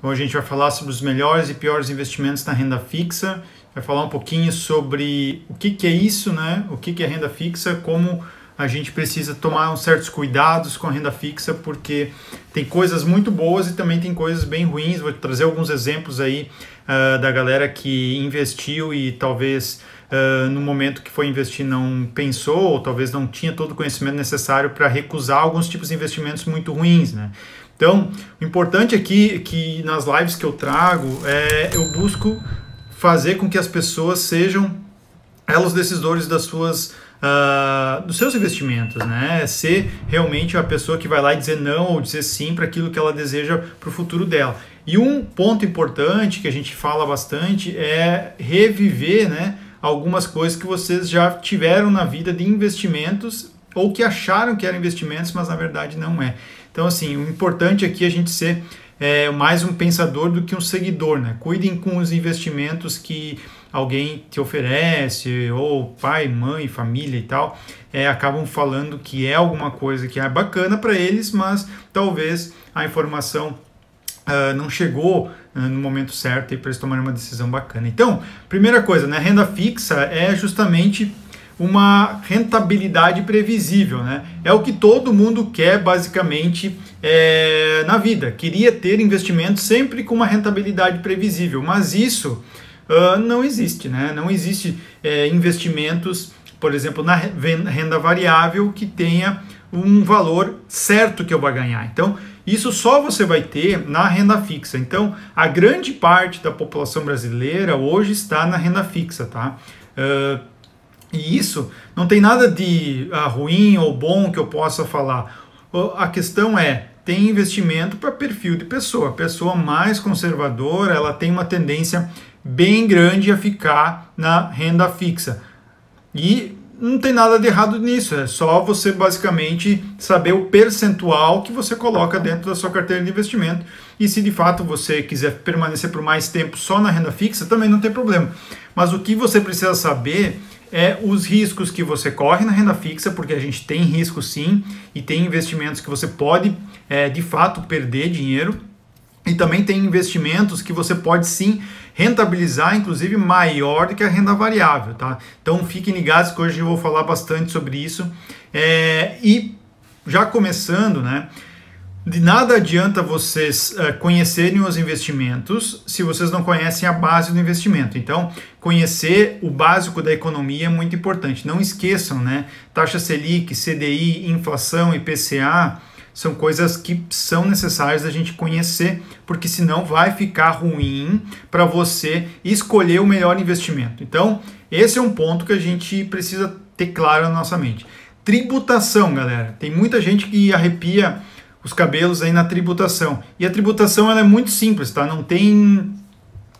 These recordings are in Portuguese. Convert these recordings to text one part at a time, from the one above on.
Então a gente vai falar sobre os melhores e piores investimentos na renda fixa, vai falar um pouquinho sobre o que é isso, né? O que é renda fixa, como a gente precisa tomar uns certos cuidados com a renda fixa, porque tem coisas muito boas e também tem coisas bem ruins. Vou trazer alguns exemplos aí da galera que investiu e talvez no momento que foi investir não pensou, ou talvez não tinha todo o conhecimento necessário para recusar alguns tipos de investimentos muito ruins, né? Então, o importante aqui é que nas lives que eu trago, eu busco fazer com que as pessoas sejam elas decisores das suas, dos seus investimentos, né? Ser realmente a pessoa que vai lá e dizer não ou dizer sim para aquilo que ela deseja para o futuro dela. E um ponto importante que a gente fala bastante é reviver, né, algumas coisas que vocês já tiveram na vida de investimentos ou que acharam que eram investimentos, mas na verdade não é. Então, assim, o importante aqui é a gente ser mais um pensador do que um seguidor, né? Cuidem com os investimentos que alguém te oferece, ou pai, mãe, família e tal, acabam falando que é alguma coisa que é bacana para eles, mas talvez a informação não chegou no momento certo para eles tomarem uma decisão bacana. Então, primeira coisa, né? Renda fixa é justamente uma rentabilidade previsível, né? É o que todo mundo quer basicamente na vida. Queria ter investimento sempre com uma rentabilidade previsível, mas isso não existe, né? Não existe investimentos, por exemplo, na renda variável que tenha um valor certo que eu vou ganhar. Então, isso só você vai ter na renda fixa. Então, a grande parte da população brasileira hoje está na renda fixa, tá? E isso não tem nada de ruim ou bom que eu possa falar. A questão tem investimento para perfil de pessoa. A pessoa mais conservadora, ela tem uma tendência bem grande a ficar na renda fixa. E não tem nada de errado nisso, é só você basicamente saber o percentual que você coloca dentro da sua carteira de investimento. E se de fato você quiser permanecer por mais tempo só na renda fixa, também não tem problema. Mas o que você precisa saber os riscos que você corre na renda fixa, porque a gente tem risco sim, e tem investimentos que você pode de fato perder dinheiro, e também tem investimentos que você pode sim rentabilizar, inclusive maior do que a renda variável, tá? Então fiquem ligados que hoje eu vou falar bastante sobre isso. E já começando, né? De nada adianta vocês conhecerem os investimentos se vocês não conhecem a base do investimento. Então, conhecer o básico da economia é muito importante. Não esqueçam, né? Taxa Selic, CDI, inflação, IPCA são coisas que são necessárias da gente conhecer, porque senão vai ficar ruim para você escolher o melhor investimento. Então, esse é um ponto que a gente precisa ter claro na nossa mente. Tributação, galera. Tem muita gente que arrepia os cabelos aí na tributação. E a tributação ela é muito simples, tá? Não tem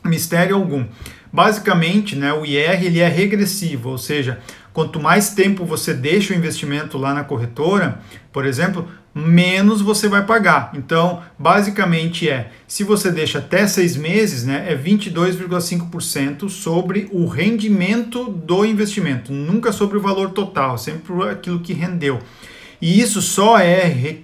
mistério algum. Basicamente, né, o IR ele é regressivo, ou seja, quanto mais tempo você deixa o investimento lá na corretora, por exemplo, menos você vai pagar. Então, basicamente se você deixa até 6 meses, né, é 22,5% sobre o rendimento do investimento, nunca sobre o valor total, sempre aquilo que rendeu. E isso só é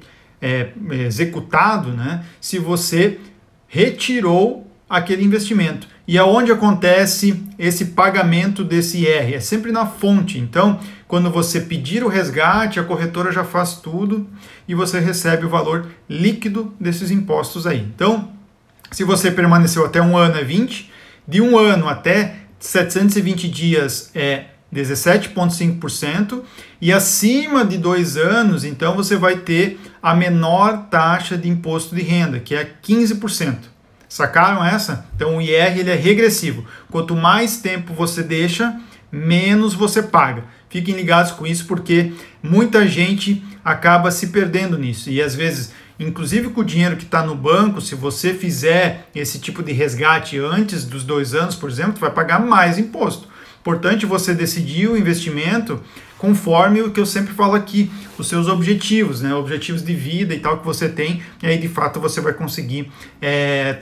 executado, né, se você retirou aquele investimento. E aonde acontece esse pagamento desse IR? É sempre na fonte. Então, quando você pedir o resgate, a corretora já faz tudo e você recebe o valor líquido desses impostos aí. Então, se você permaneceu até um ano é 20, de um ano até 720 dias é 17,5%, e acima de 2 anos, então você vai ter a menor taxa de imposto de renda, que é 15%. Sacaram essa? Então o IR ele é regressivo. Quanto mais tempo você deixa, menos você paga. Fiquem ligados com isso, porque muita gente acaba se perdendo nisso. E às vezes, inclusive com o dinheiro que está no banco, se você fizer esse tipo de resgate antes dos 2 anos, por exemplo, você vai pagar mais imposto. Importante você decidir o investimento conforme o que eu sempre falo aqui, os seus objetivos, né? Objetivos de vida e tal que você tem, e aí de fato você vai conseguir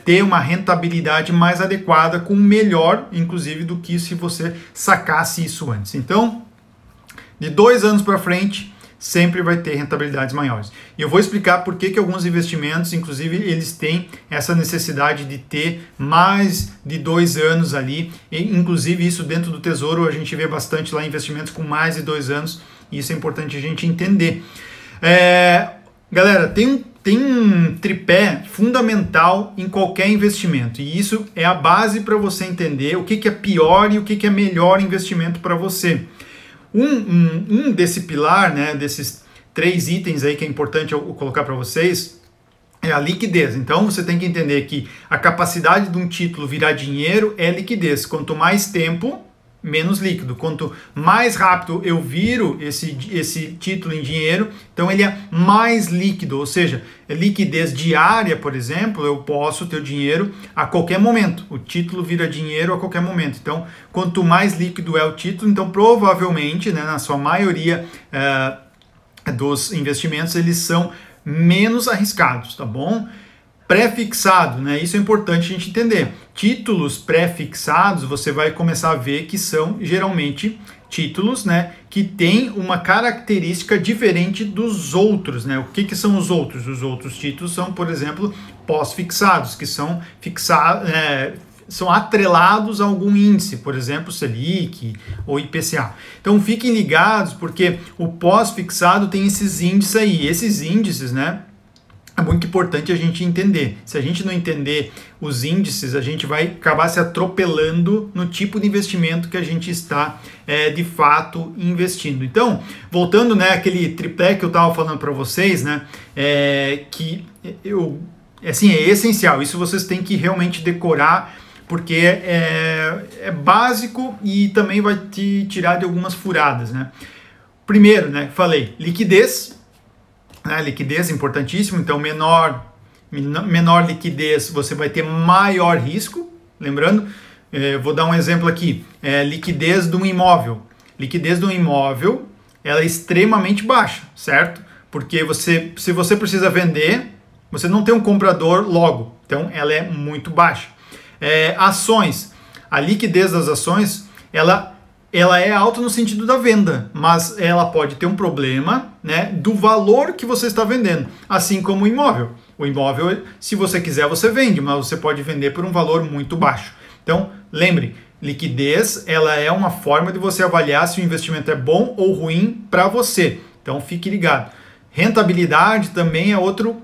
ter uma rentabilidade mais adequada, com melhor, inclusive, do que se você sacasse isso antes. Então, de 2 anos para frente, sempre vai ter rentabilidades maiores. E eu vou explicar por que alguns investimentos, inclusive, eles têm essa necessidade de ter mais de 2 anos ali, e, inclusive isso dentro do Tesouro a gente vê bastante lá investimentos com mais de 2 anos, e isso é importante a gente entender. Galera, tem um tripé fundamental em qualquer investimento, e isso é a base para você entender o que é pior e o que é melhor investimento para você. Desse pilar, né, desses 3 itens aí que é importante eu colocar para vocês, é a liquidez. Então você tem que entender que a capacidade de um título virar dinheiro é liquidez. Quanto mais tempo, menos líquido. Quanto mais rápido eu viro esse título em dinheiro, então ele é mais líquido, ou seja, liquidez diária, por exemplo, eu posso ter o dinheiro a qualquer momento. O título vira dinheiro a qualquer momento. Então, quanto mais líquido é o título, então provavelmente, né, na sua maioria dos investimentos, eles são menos arriscados, tá bom? Pré-fixado, né? Isso é importante a gente entender. Títulos pré-fixados, você vai começar a ver que são geralmente títulos, né, que têm uma característica diferente dos outros, né? O que são os outros? Os outros títulos são, por exemplo, pós-fixados, que são são atrelados a algum índice, por exemplo, Selic ou IPCA. Então fiquem ligados, porque o pós-fixado tem esses índices aí. Esses índices, né, é muito importante a gente entender. Se a gente não entender os índices, a gente vai acabar se atropelando no tipo de investimento que a gente está de fato investindo. Então, voltando, né, aquele tripé que eu estava falando para vocês, né, que assim, é essencial. Isso vocês têm que realmente decorar, porque é básico e também vai te tirar de algumas furadas, né? Primeiro, né, falei, liquidez. Liquidez é importantíssimo, então menor liquidez você vai ter maior risco. Lembrando, vou dar um exemplo aqui, liquidez de um imóvel. Liquidez de um imóvel, ela é extremamente baixa, certo? Porque se você precisa vender, você não tem um comprador logo, então ela é muito baixa. Ações, a liquidez das ações, ela é alta no sentido da venda, mas ela pode ter um problema, né, do valor que você está vendendo, assim como o imóvel. O imóvel, se você quiser, você vende, mas você pode vender por um valor muito baixo. Então, lembre, liquidez, ela é uma forma de você avaliar se o investimento é bom ou ruim para você. Então, fique ligado. Rentabilidade também é outra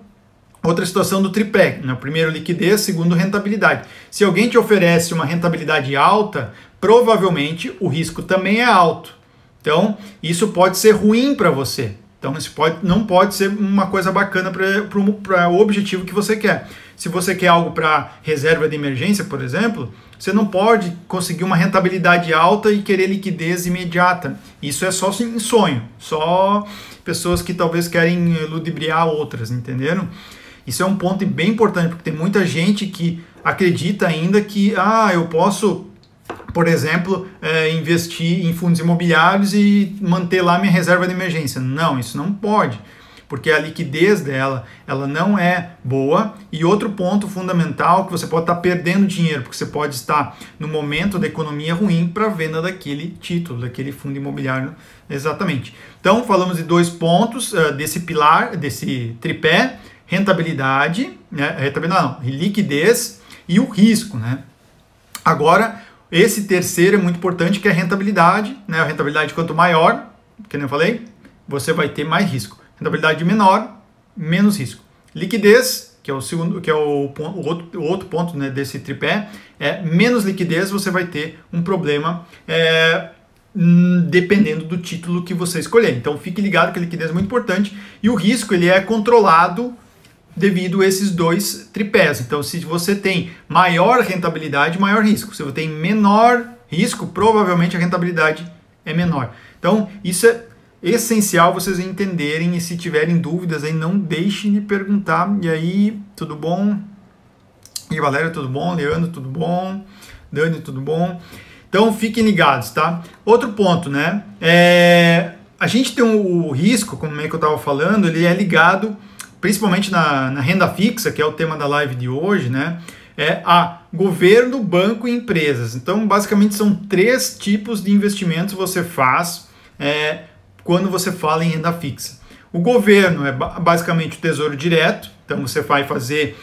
situação do tripé, né? Primeiro, liquidez, segundo, rentabilidade. Se alguém te oferece uma rentabilidade alta, provavelmente o risco também é alto. Então, isso pode ser ruim para você. Então, isso não pode ser uma coisa bacana para o objetivo que você quer. Se você quer algo para reserva de emergência, por exemplo, você não pode conseguir uma rentabilidade alta e querer liquidez imediata. Isso é só em sonho. Só pessoas que talvez querem ludibriar outras, entenderam? Isso é um ponto bem importante, porque tem muita gente que acredita ainda que eu posso, por exemplo, investir em fundos imobiliários e manter lá minha reserva de emergência. Não, isso não pode, porque a liquidez dela, ela não é boa. E outro ponto fundamental, que você pode estar perdendo dinheiro, porque você pode estar no momento da economia ruim para a venda daquele título, daquele fundo imobiliário, exatamente. Então, falamos de 2 pontos desse pilar, desse tripé: rentabilidade, liquidez e o risco, né? Agora, esse terceiro é muito importante, que é a rentabilidade, né? A rentabilidade, quanto maior, que nem eu falei, você vai ter mais risco. Rentabilidade menor, menos risco. Liquidez, que é o segundo, que é o outro ponto, né, desse tripé, menos liquidez, você vai ter um problema dependendo do título que você escolher. Então fique ligado que a liquidez é muito importante, e o risco, ele é controlado devido a esses 2 tripés. Então, se você tem maior rentabilidade, maior risco. Se você tem menor risco, provavelmente a rentabilidade é menor. Então, isso é essencial vocês entenderem, e se tiverem dúvidas aí, não deixem de perguntar. E aí, tudo bom? E Valéria, tudo bom? Leandro, tudo bom? Dani, tudo bom? Então, fiquem ligados, tá? Outro ponto, né? A gente tem o risco, como é que eu estava falando, ele é ligado principalmente na renda fixa, que é o tema da live de hoje, né? A governo, banco e empresas. Então, basicamente, são 3 tipos de investimentos que você faz quando você fala em renda fixa. O governo é basicamente o Tesouro Direto, então você vai fazer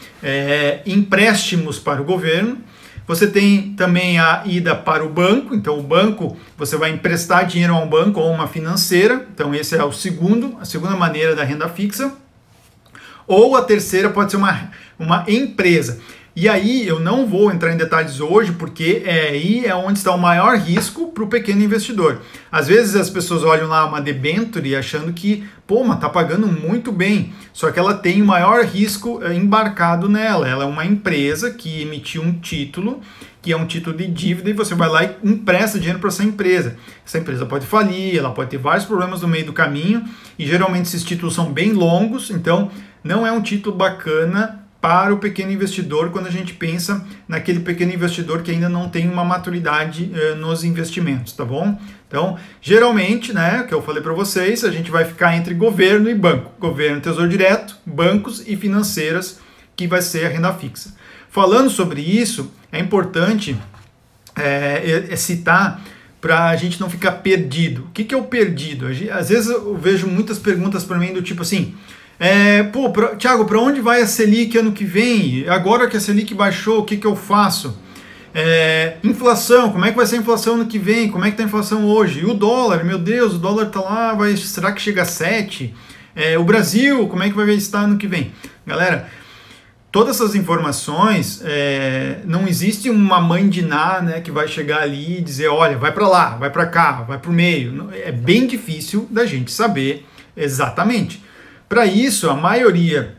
empréstimos para o governo. Você tem também a ida para o banco, então o banco, você vai emprestar dinheiro a um banco ou uma financeira, então esse é a segunda maneira da renda fixa. Ou a terceira pode ser uma empresa. E aí eu não vou entrar em detalhes hoje, porque aí é onde está o maior risco para o pequeno investidor. Às vezes as pessoas olham lá uma debenture achando que, pô, mas tá pagando muito bem. Só que ela tem o maior risco embarcado nela. Ela é uma empresa que emitiu um título, que é um título de dívida, e você vai lá e empresta dinheiro para essa empresa. Essa empresa pode falir, ela pode ter vários problemas no meio do caminho, e geralmente esses títulos são bem longos, então não é um título bacana para o pequeno investidor quando a gente pensa naquele pequeno investidor que ainda não tem uma maturidade nos investimentos, tá bom? Então, geralmente, né, que eu falei para vocês, a gente vai ficar entre governo e banco. Governo, Tesouro Direto, bancos e financeiras, que vai ser a renda fixa. Falando sobre isso, é importante citar para a gente não ficar perdido. O que é o perdido? Às vezes eu vejo muitas perguntas para mim do tipo assim, Thiago, para onde vai a Selic ano que vem? Agora que a Selic baixou, o que eu faço? Inflação, como é que vai ser a inflação ano que vem? Como é que está a inflação hoje? E o dólar, meu Deus, o dólar está lá, será que chega a 7? O Brasil, como é que vai estar ano que vem? Galera, todas essas informações, não existe uma mãe de Ná, né, que vai chegar ali e dizer, olha, vai para lá, vai para cá, vai para o meio. É bem difícil da gente saber exatamente. Para isso, a maioria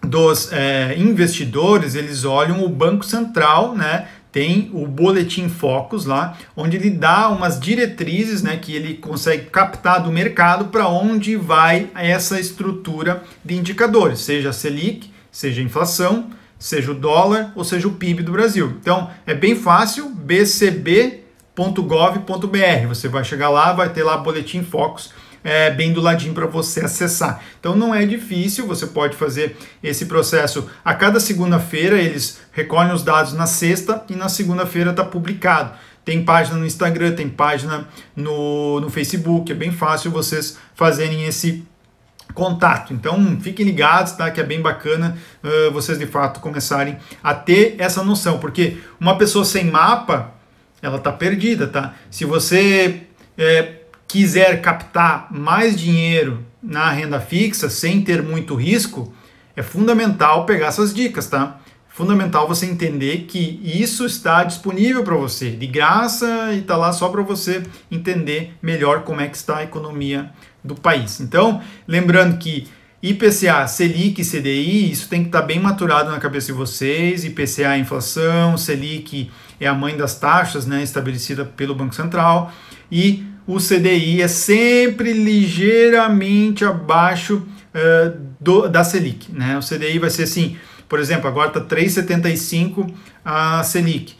dos investidores, eles olham o Banco Central, né? Tem o Boletim Focus lá, onde ele dá umas diretrizes, né, que ele consegue captar do mercado para onde vai essa estrutura de indicadores, seja a Selic, seja a inflação, seja o dólar ou seja o PIB do Brasil. Então, é bem fácil, bcb.gov.br. Você vai chegar lá, vai ter lá Boletim Focus, bem do ladinho para você acessar. Então não é difícil, você pode fazer esse processo a cada segunda-feira, eles recolhem os dados na sexta e na segunda-feira está publicado. Tem página no Instagram, tem página no Facebook, é bem fácil vocês fazerem esse contato. Então fiquem ligados, tá? Que é bem bacana vocês de fato começarem a ter essa noção, porque uma pessoa sem mapa, ela está perdida, tá? Se você quiser captar mais dinheiro na renda fixa sem ter muito risco, é fundamental pegar essas dicas, tá? Fundamental você entender que isso está disponível para você, de graça, e está lá só para você entender melhor como é que está a economia do país. Então, lembrando que IPCA, Selic e CDI, isso tem que estar bem maturado na cabeça de vocês. IPCA é a inflação, Selic é a mãe das taxas, né, estabelecida pelo Banco Central, e o CDI é sempre ligeiramente abaixo da Selic, né? O CDI vai ser assim, por exemplo, agora está 3,75 a Selic.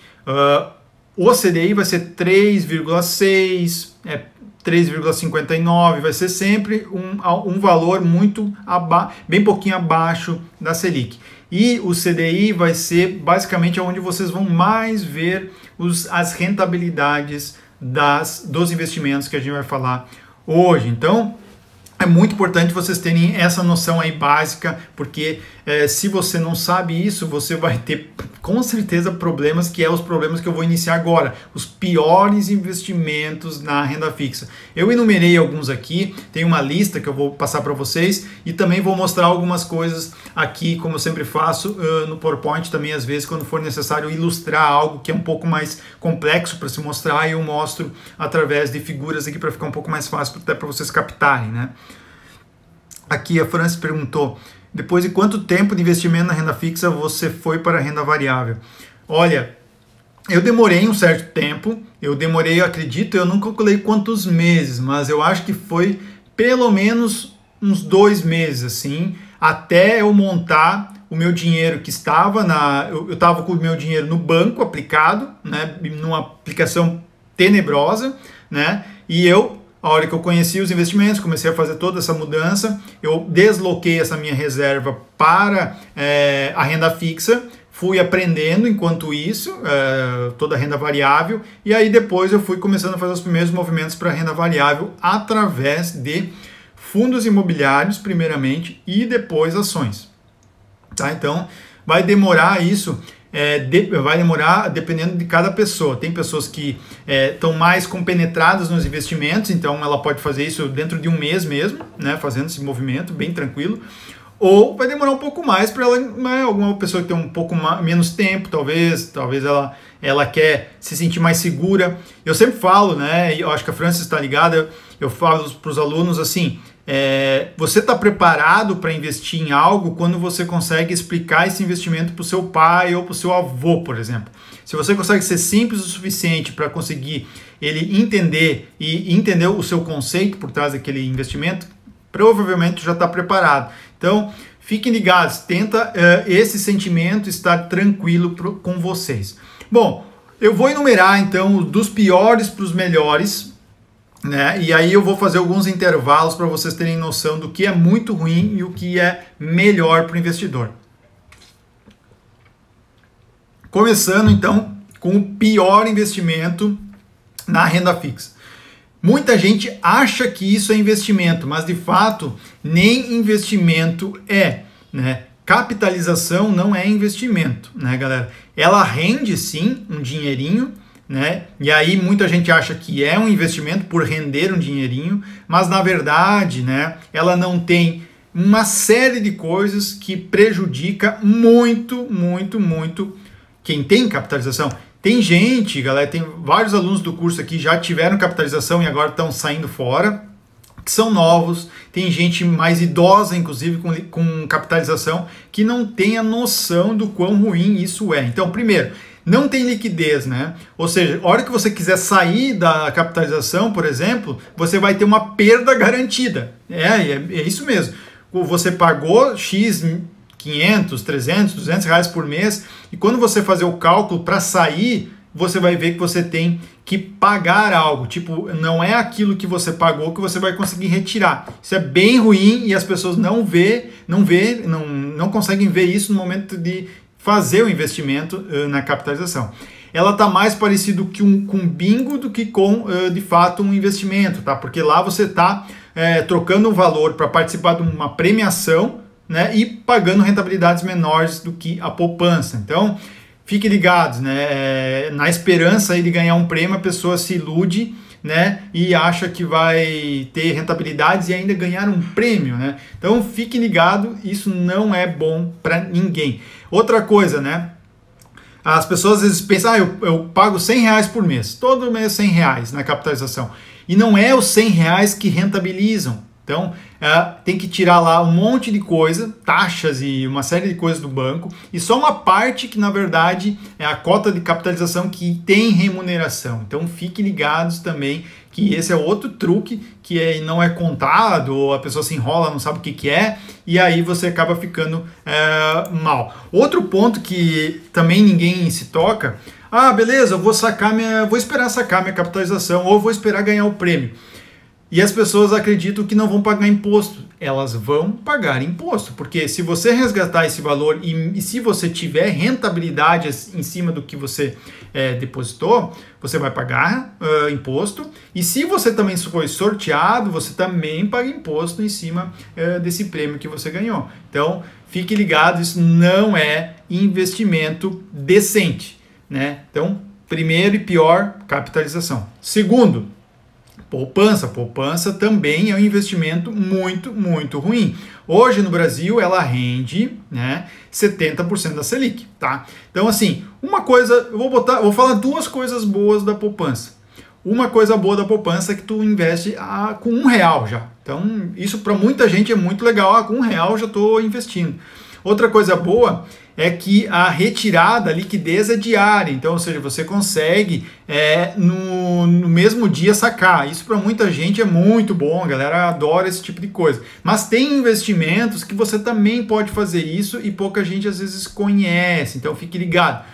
O CDI vai ser 3,6, 3,59, vai ser sempre um valor bem pouquinho abaixo da Selic. E o CDI vai ser basicamente onde vocês vão mais ver as rentabilidades dos investimentos que a gente vai falar hoje. Então, é muito importante vocês terem essa noção aí básica, porque se você não sabe isso, você vai ter com certeza problemas, que é os problemas que eu vou iniciar agora, os piores investimentos na renda fixa. Eu enumerei alguns aqui, tem uma lista que eu vou passar para vocês e também vou mostrar algumas coisas aqui, como eu sempre faço no PowerPoint também, às vezes quando for necessário ilustrar algo que é um pouco mais complexo para se mostrar, eu mostro através de figuras aqui para ficar um pouco mais fácil até para vocês captarem, né? Aqui a Francis perguntou, depois de quanto tempo de investimento na renda fixa você foi para a renda variável? Olha, eu demorei um certo tempo, eu acredito, eu não calculei quantos meses, mas eu acho que foi pelo menos uns 2 meses, assim, até eu montar o meu dinheiro que estava eu estava com o meu dinheiro no banco aplicado, né, numa aplicação tenebrosa, né, e a hora que eu conheci os investimentos, comecei a fazer toda essa mudança, eu desloquei essa minha reserva para a renda fixa, fui aprendendo enquanto isso, toda a renda variável, e aí depois eu fui começando a fazer os primeiros movimentos para a renda variável através de fundos imobiliários primeiramente e depois ações. Tá? Então, vai demorar isso, vai demorar dependendo de cada pessoa. Tem pessoas que estão mais compenetradas nos investimentos, então ela pode fazer isso dentro de um mês mesmo, né, fazendo esse movimento bem tranquilo. Ou vai demorar um pouco mais para ela, né, alguma pessoa que tem um pouco menos tempo, talvez ela quer se sentir mais segura. Eu sempre falo, né, eu acho que a Francis está ligada, eu falo para os alunos assim, você está preparado para investir em algo quando você consegue explicar esse investimento para o seu pai ou para o seu avô, por exemplo. Se você consegue ser simples o suficiente para conseguir ele entender e entender o seu conceito por trás daquele investimento, provavelmente já está preparado. Então, fiquem ligados, tenta esse sentimento estar tranquilo com vocês. Bom, eu vou enumerar então dos piores para os melhores, né? E aí eu vou fazer alguns intervalos para vocês terem noção do que é muito ruim e o que é melhor para o investidor. Começando então com o pior investimento na renda fixa. Muita gente acha que isso é investimento, mas de fato nem investimento é, né? Capitalização não é investimento, né, galera? Ela rende sim um dinheirinho, né? E aí muita gente acha que é um investimento por render um dinheirinho, mas na verdade, né, ela não tem uma série de coisas que prejudica muito quem tem capitalização. Tem gente, galera, tem vários alunos do curso aqui já tiveram capitalização e agora estão saindo fora, que são novos. Tem gente mais idosa, inclusive, com capitalização, que não tem a noção do quão ruim isso é. Então, primeiro, não tem liquidez, né? Ou seja, a hora que você quiser sair da capitalização, por exemplo, você vai ter uma perda garantida. É isso mesmo. Você pagou X 500, 300, 200 reais por mês, e quando você fazer o cálculo para sair, você vai ver que você tem que pagar algo, tipo, não é aquilo que você pagou que você vai conseguir retirar. Isso é bem ruim e as pessoas não conseguem ver isso no momento de fazer o investimento na capitalização. Ela está mais parecido com bingo do que com, de fato, um investimento, tá? Porque lá você está trocando um valor para participar de uma premiação, né, e pagando rentabilidades menores do que a poupança. Então, fiquem ligados, né, na esperança aí de ganhar um prêmio, a pessoa se ilude, né, e acha que vai ter rentabilidades e ainda ganhar um prêmio, né? Então, fiquem ligados, isso não é bom para ninguém. Outra coisa, né, as pessoas às vezes pensam, eu pago 100 reais por mês, todo mês 100 reais na capitalização, e não é os 100 reais que rentabilizam. Então, tem que tirar lá um monte de coisa, taxas e uma série de coisas do banco, e só uma parte que, na verdade, é a cota de capitalização que tem remuneração. Então, fiquem ligados também que esse é outro truque que não é contado, ou a pessoa se enrola, não sabe o que é, e aí você acaba ficando mal. Outro ponto que também ninguém se toca, beleza, eu vou esperar sacar minha capitalização, ou vou esperar ganhar o prêmio. E as pessoas acreditam que não vão pagar imposto. Elas vão pagar imposto, porque se você resgatar esse valor e se você tiver rentabilidade em cima do que você depositou, você vai pagar imposto. E se você também foi sorteado, você também paga imposto em cima desse prêmio que você ganhou. Então, fique ligado, isso não é investimento decente, né? Então, primeiro e pior, capitalização. Segundo, poupança. Poupança também é um investimento muito ruim. Hoje no Brasil ela rende, né, 70% da Selic, tá? Então assim, uma coisa, eu vou falar duas coisas boas da poupança. Uma coisa boa da poupança é que tu investe com R$1 já. Então isso para muita gente é muito legal. Com R$1 já estou investindo. Outra coisa boa é que a retirada, a liquidez é diária, então, ou seja, você consegue no mesmo dia sacar. Isso para muita gente é muito bom, a galera adora esse tipo de coisa. Mas tem investimentos que você também pode fazer isso e pouca gente às vezes conhece, então fique ligado.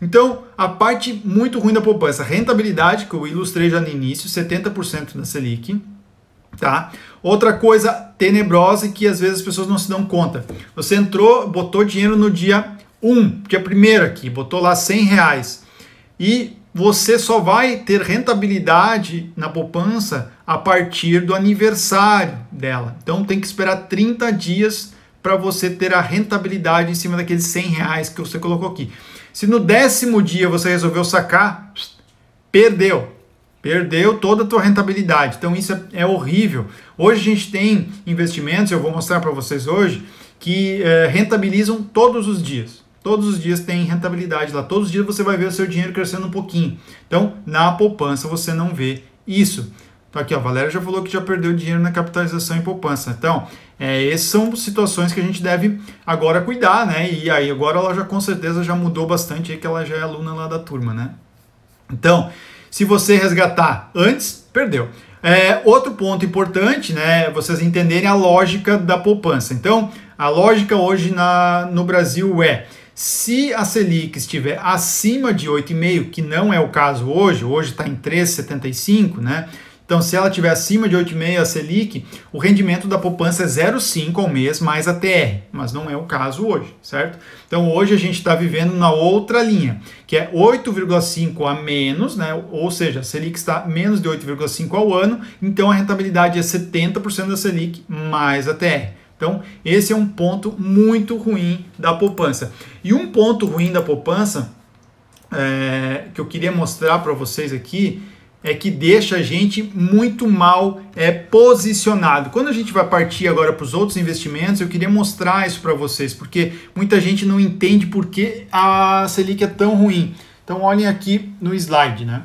Então, a parte muito ruim da poupança, rentabilidade, que eu ilustrei já no início, 70% da Selic. Tá? Outra coisa tenebrosa que às vezes as pessoas não se dão conta. Você entrou, botou dinheiro no dia 1, dia 1º aqui, botou lá 100 reais. E você só vai ter rentabilidade na poupança a partir do aniversário dela. Então tem que esperar 30 dias para você ter a rentabilidade em cima daqueles R$100 que você colocou aqui. Se no 10º dia você resolveu sacar, perdeu toda a tua rentabilidade. Então isso é horrível. Hoje a gente tem investimentos, eu vou mostrar para vocês hoje, que rentabilizam todos os dias. Todos os dias tem rentabilidade lá. Todos os dias você vai ver o seu dinheiro crescendo um pouquinho. Então, na poupança você não vê isso. Então aqui, ó, a Valéria já falou que já perdeu dinheiro na capitalização em poupança. Então, essas são situações que a gente deve agora cuidar, né? E aí agora ela já com certeza já mudou bastante, aí que ela já é aluna lá da turma, né? Então, se você resgatar antes, perdeu. Outro ponto importante, né? Vocês entenderem a lógica da poupança. Então, a lógica hoje no Brasil se a Selic estiver acima de 8,5, que não é o caso hoje está em 3,75, né? Então, se ela estiver acima de 8,5 a Selic, o rendimento da poupança é 0,5 ao mês mais a TR, mas não é o caso hoje, certo? Então, hoje a gente está vivendo na outra linha, que é 8,5 a menos, né? Ou seja, a Selic está menos de 8,5 ao ano, então a rentabilidade é 70% da Selic mais a TR. Então, esse é um ponto muito ruim da poupança. E um ponto ruim da poupança que eu queria mostrar para vocês aqui é que deixa a gente muito mal posicionado. Quando a gente vai partir agora para os outros investimentos, eu queria mostrar isso para vocês, porque muita gente não entende por que a Selic é tão ruim. Então, olhem aqui no slide, né?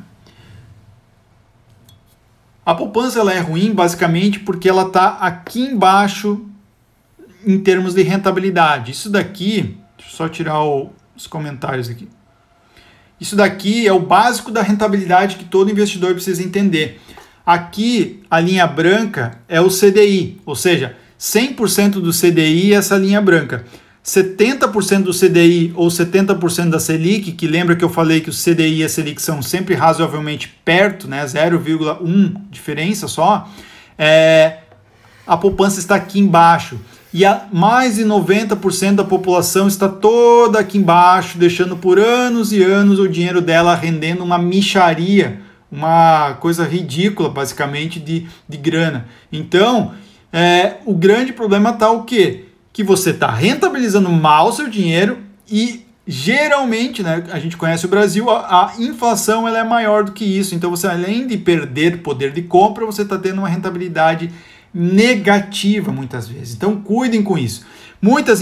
A poupança ela é ruim basicamente porque ela está aqui embaixo em termos de rentabilidade. Isso daqui, deixa eu só tirar os comentários aqui. Isso daqui é o básico da rentabilidade que todo investidor precisa entender. Aqui, a linha branca é o CDI, ou seja, 100% do CDI é essa linha branca. 70% do CDI ou 70% da Selic, que lembra que eu falei que o CDI e a Selic são sempre razoavelmente perto, né, 0,1 diferença só, a poupança está aqui embaixo. E mais de 90% da população está toda aqui embaixo, deixando por anos e anos o dinheiro dela rendendo uma mixaria, uma coisa ridícula, basicamente, de grana. Então, o grande problema está o quê? Que você está rentabilizando mal o seu dinheiro e, geralmente, né, a gente conhece o Brasil, a inflação ela é maior do que isso. Então, você, além de perder poder de compra, você está tendo uma rentabilidade negativa muitas vezes. Então cuidem com isso. Muitos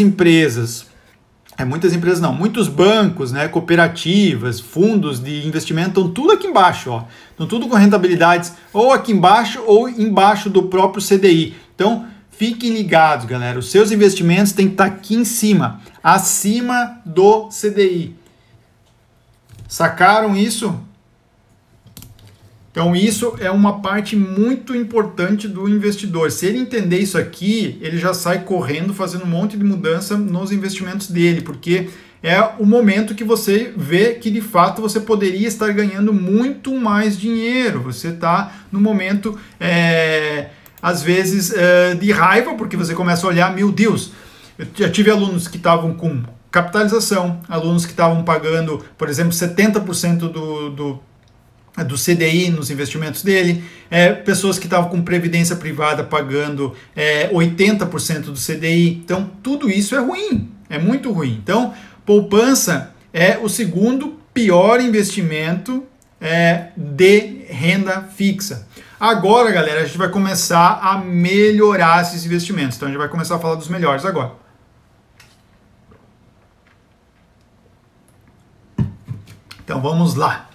bancos, né, cooperativas, fundos de investimento estão tudo aqui embaixo, ó. Estão tudo com rentabilidades ou aqui embaixo ou embaixo do próprio CDI. Então fiquem ligados, galera. Os seus investimentos têm que estar aqui em cima, acima do CDI. Sacaram isso? Então isso é uma parte muito importante do investidor. Se ele entender isso aqui, ele já sai correndo, fazendo um monte de mudança nos investimentos dele, porque é o momento que você vê que de fato você poderia estar ganhando muito mais dinheiro. Você está no momento, às vezes, de raiva, porque você começa a olhar, meu Deus, eu já tive alunos que estavam com capitalização, alunos que estavam pagando, por exemplo, 70% do CDI nos investimentos dele, pessoas que estavam com previdência privada pagando 80% do CDI. Então, tudo isso é ruim, é muito ruim. Então, poupança é o segundo pior investimento de renda fixa. Agora, galera, a gente vai começar a melhorar esses investimentos. Então, a gente vai começar a falar dos melhores agora. Então, vamos lá.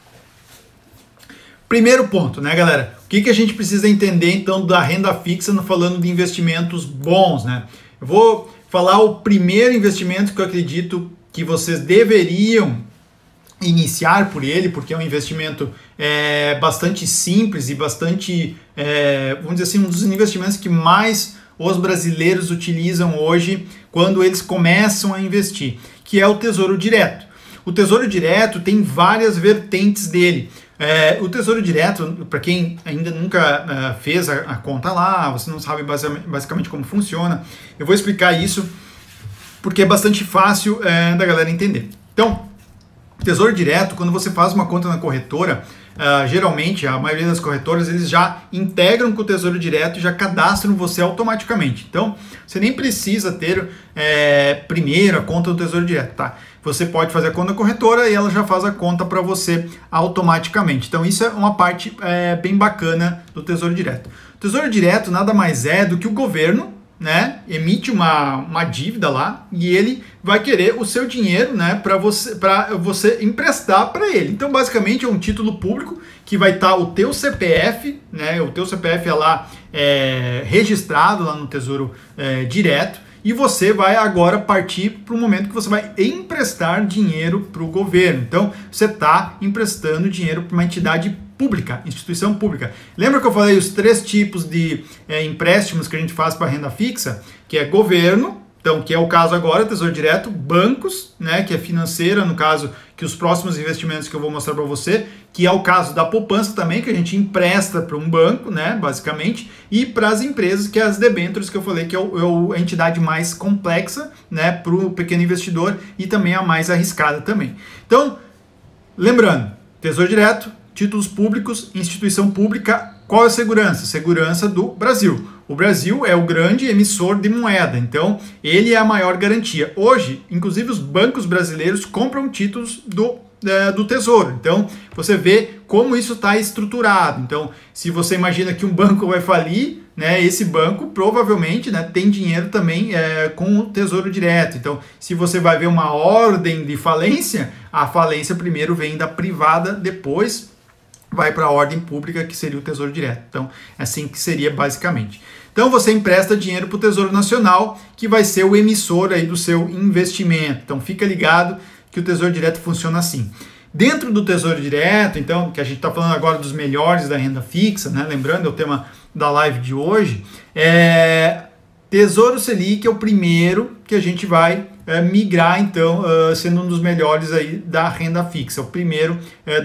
Primeiro ponto, né, galera? O que a gente precisa entender, então, da renda fixa, falando de investimentos bons, né? Eu vou falar o primeiro investimento que eu acredito que vocês deveriam iniciar por ele, porque é um investimento bastante simples e bastante, vamos dizer assim, um dos investimentos que mais os brasileiros utilizam hoje quando eles começam a investir, que é o Tesouro Direto. O Tesouro Direto tem várias vertentes dele. O Tesouro Direto, para quem ainda nunca fez a conta lá, você não sabe basicamente como funciona, eu vou explicar isso porque é bastante fácil da galera entender. Então, Tesouro Direto, quando você faz uma conta na corretora, geralmente, a maioria das corretoras, eles já integram com o Tesouro Direto e já cadastram você automaticamente. Então, você nem precisa ter primeiro a conta do Tesouro Direto, tá? Você pode fazer a conta corretora e ela já faz a conta para você automaticamente. Então, isso é uma parte bem bacana do Tesouro Direto. O Tesouro Direto nada mais é do que o governo, né, emite uma dívida lá e ele vai querer o seu dinheiro, né, para você emprestar para ele. Então, basicamente, é um título público que vai estar o teu CPF, né, o teu CPF é lá registrado lá no Tesouro Direto, e você vai agora partir para o momento que você vai emprestar dinheiro para o governo. Então, você está emprestando dinheiro para uma entidade pública, instituição pública. Lembra que eu falei os 3 tipos de empréstimos que a gente faz para renda fixa? Que é governo, então, que é o caso agora, Tesouro Direto, bancos, né, que é financeira, no caso, que os próximos investimentos que eu vou mostrar para você, que é o caso da poupança também, que a gente empresta para um banco, né, basicamente, e para as empresas, que é as debêntures, que eu falei que é a entidade mais complexa, né, para o pequeno investidor e também a mais arriscada também. Então, lembrando, Tesouro Direto, títulos públicos, instituição pública, qual é a segurança? Segurança do Brasil. O Brasil é o grande emissor de moeda, então ele é a maior garantia. Hoje, inclusive, os bancos brasileiros compram títulos do Tesouro. Então, você vê como isso está estruturado. Então, se você imagina que um banco vai falir, né, esse banco provavelmente, né, tem dinheiro também com o Tesouro Direto. Então, se você vai ver uma ordem de falência, a falência primeiro vem da privada, depois vai para a ordem pública, que seria o Tesouro Direto. Então, é assim que seria basicamente. Então, você empresta dinheiro para o Tesouro Nacional, que vai ser o emissor aí do seu investimento. Então, fica ligado que o Tesouro Direto funciona assim. Dentro do Tesouro Direto, então, que a gente está falando agora dos melhores da renda fixa, né? Lembrando, é o tema da live de hoje, Tesouro Selic é o primeiro que a gente vai migrar, então, sendo um dos melhores aí da renda fixa, o primeiro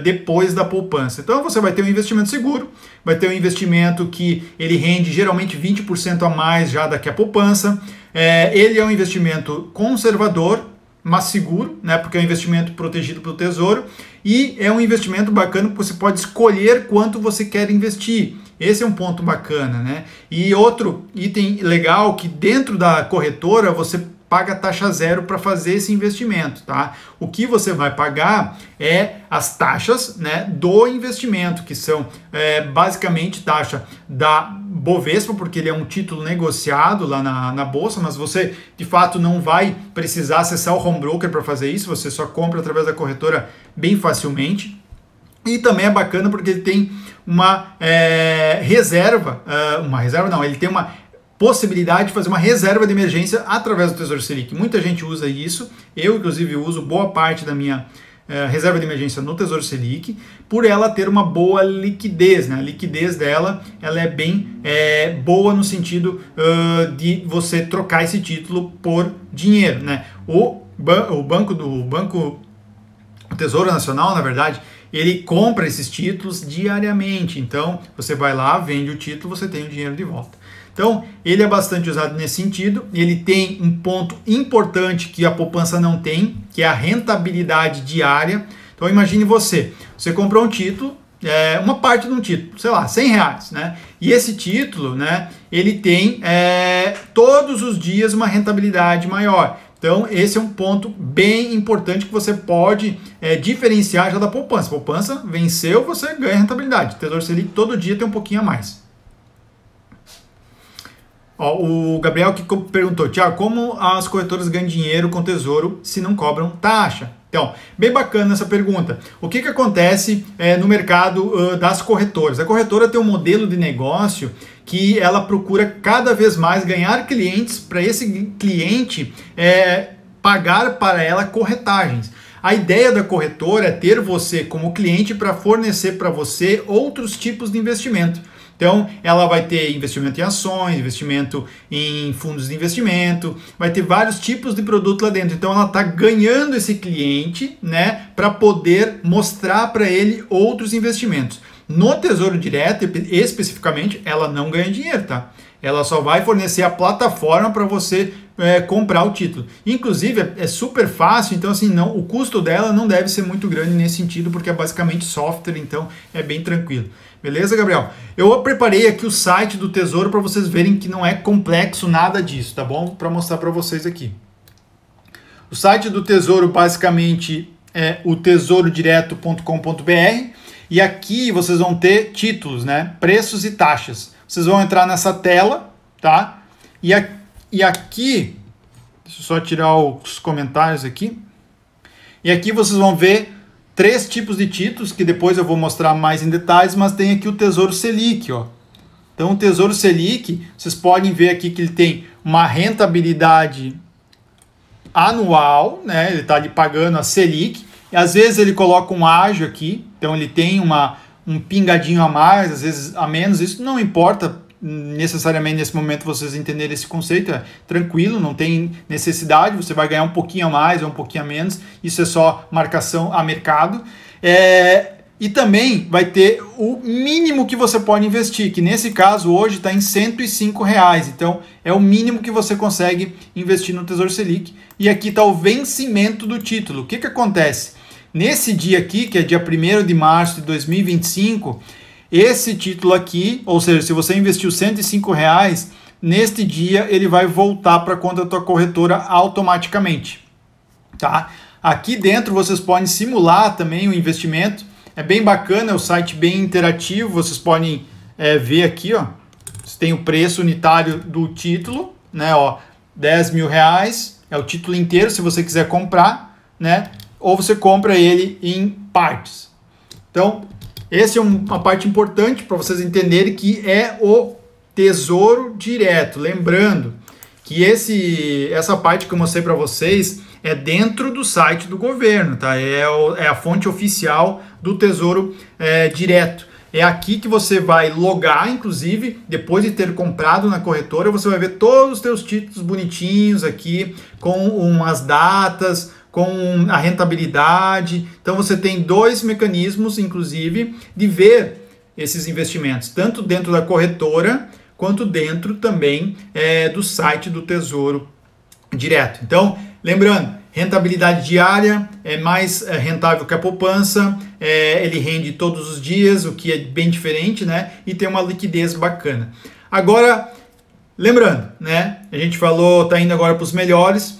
depois da poupança. Então, você vai ter um investimento seguro, vai ter um investimento que ele rende geralmente 20% a mais já do que a poupança. Ele é um investimento conservador, mas seguro, né, porque é um investimento protegido pelo Tesouro, e é um investimento bacana porque você pode escolher quanto você quer investir. Esse é um ponto bacana, né? E outro item legal, que dentro da corretora você paga taxa zero para fazer esse investimento, tá? O que você vai pagar é as taxas, né, do investimento, que são basicamente taxa da Bovespa, porque ele é um título negociado lá na bolsa, mas você de fato não vai precisar acessar o home broker para fazer isso, você só compra através da corretora bem facilmente. E também é bacana porque ele tem uma ele tem uma possibilidade de fazer uma reserva de emergência através do Tesouro Selic. Muita gente usa isso, eu inclusive uso boa parte da minha reserva de emergência no Tesouro Selic, por ela ter uma boa liquidez, né? A liquidez dela, ela é bem boa no sentido de você trocar esse título por dinheiro, né? O Tesouro Nacional, na verdade, ele compra esses títulos diariamente. Então, você vai lá, vende o título, você tem o dinheiro de volta. Então, ele é bastante usado nesse sentido. Ele tem um ponto importante que a poupança não tem, que é a rentabilidade diária. Então, imagine você comprou um título, uma parte de um título, sei lá, R$100, né? E esse título, né, ele tem todos os dias uma rentabilidade maior. Então, esse é um ponto bem importante que você pode diferenciar já da poupança. Poupança, venceu, você ganha rentabilidade. Tesouro Selic todo dia tem um pouquinho a mais. Ó, o Gabriel que perguntou, Tiago, como as corretoras ganham dinheiro com o Tesouro se não cobram taxa? Então, bem bacana essa pergunta. O que acontece no mercado das corretoras? A corretora tem um modelo de negócio que ela procura cada vez mais ganhar clientes para esse cliente pagar para ela corretagens. A ideia da corretora é ter você como cliente para fornecer para você outros tipos de investimento. Então, ela vai ter investimento em ações, investimento em fundos de investimento, vai ter vários tipos de produto lá dentro. Então, ela está ganhando esse cliente, né, para poder mostrar para ele outros investimentos. No Tesouro Direto, especificamente, ela não ganha dinheiro, tá? Ela só vai fornecer a plataforma para você comprar o título. Inclusive, é super fácil, então assim, o custo dela não deve ser muito grande nesse sentido, porque é basicamente software, então é bem tranquilo. Beleza, Gabriel? Eu preparei aqui o site do Tesouro para vocês verem que não é complexo nada disso, tá bom? Para mostrar para vocês aqui. O site do Tesouro basicamente é o tesourodireto.com.br e aqui vocês vão ter títulos, né? Preços e taxas. Vocês vão entrar nessa tela, tá? E aqui, deixa eu só tirar os comentários aqui. E aqui vocês vão ver 3 tipos de títulos, que depois eu vou mostrar mais em detalhes, mas tem aqui o Tesouro Selic, ó. Então o Tesouro Selic, vocês podem ver aqui que ele tem uma rentabilidade anual, né? Ele está ali pagando a Selic, e às vezes ele coloca um ágio aqui, então ele tem um pingadinho a mais, às vezes a menos, isso não importa necessariamente nesse momento vocês entenderem esse conceito, é tranquilo, não tem necessidade, você vai ganhar um pouquinho a mais ou um pouquinho a menos, isso é só marcação a mercado. E também vai ter o mínimo que você pode investir, que nesse caso hoje está em R$105, então é o mínimo que você consegue investir no Tesouro Selic. E aqui está o vencimento do título. O que acontece? Nesse dia aqui, que é dia 1º de março de 2025, esse título aqui, ou seja, se você investiu R$105, neste dia ele vai voltar para a conta da tua corretora automaticamente. Tá? Aqui dentro vocês podem simular também o investimento. É bem bacana, é um site bem interativo, vocês podem ver aqui, ó, você tem o preço unitário do título, né, ó, R$10.000, é o título inteiro se você quiser comprar, né, ou você compra ele em partes. Então, essa é uma parte importante para vocês entenderem que é o Tesouro Direto. Lembrando que essa parte que eu mostrei para vocês é dentro do site do governo, tá? É a fonte oficial do Tesouro Direto. É aqui que você vai logar, inclusive, depois de ter comprado na corretora, você vai ver todos os teus títulos bonitinhos aqui, com umas datas, com a rentabilidade. Então você tem 2 mecanismos, inclusive, de ver esses investimentos, tanto dentro da corretora, quanto dentro também do site do Tesouro Direto. Então, lembrando, rentabilidade diária é mais rentável que a poupança, ele rende todos os dias, o que é bem diferente, né? E tem uma liquidez bacana. Agora, lembrando, né? A gente falou, tá indo agora para os melhores.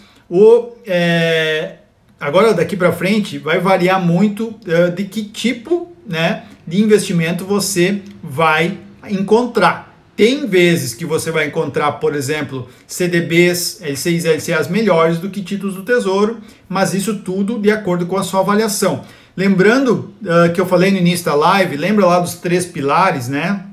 Agora daqui para frente vai variar muito de que tipo, né, de investimento você vai encontrar. Tem vezes que você vai encontrar, por exemplo, CDBs, LCIs, LCAs melhores do que títulos do Tesouro, mas isso tudo de acordo com a sua avaliação. Lembrando que eu falei no início da live, lembra lá dos 3 pilares, né?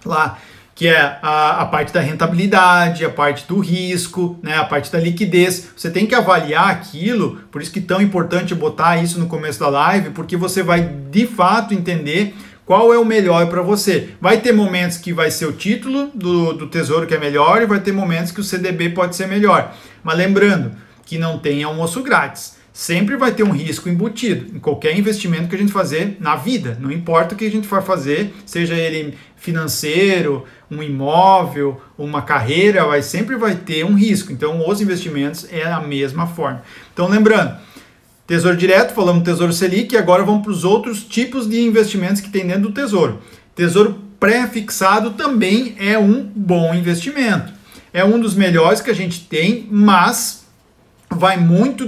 Lá, que é a parte da rentabilidade, a parte do risco, né? A parte da liquidez. Você tem que avaliar aquilo, por isso que é tão importante botar isso no começo da live, porque você vai de fato entender qual é o melhor para você. Vai ter momentos que vai ser o título do Tesouro que é melhor e vai ter momentos que o CDB pode ser melhor. Mas lembrando que não tem almoço grátis. Sempre vai ter um risco embutido em qualquer investimento que a gente fazer na vida. Não importa o que a gente for fazer, seja ele financeiro, um imóvel, uma carreira, sempre vai ter um risco. Então os investimentos é a mesma forma. Então lembrando, Tesouro Direto, falamos Tesouro Selic, e agora vamos para os outros tipos de investimentos que tem dentro do Tesouro. Tesouro pré-fixado também é um bom investimento. É um dos melhores que a gente tem, mas vai muito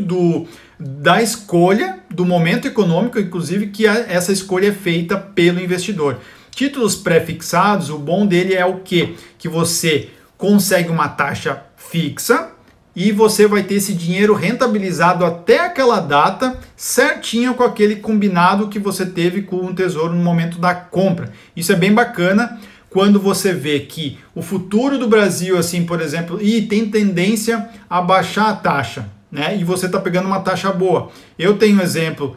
da escolha, do momento econômico, inclusive, que essa escolha é feita pelo investidor. Títulos pré-fixados, o bom dele é o quê? Que você consegue uma taxa fixa, e você vai ter esse dinheiro rentabilizado até aquela data, certinho com aquele combinado que você teve com o Tesouro no momento da compra. Isso é bem bacana quando você vê que o futuro do Brasil, assim, por exemplo, tem tendência a baixar a taxa, né? E você está pegando uma taxa boa. Eu tenho um exemplo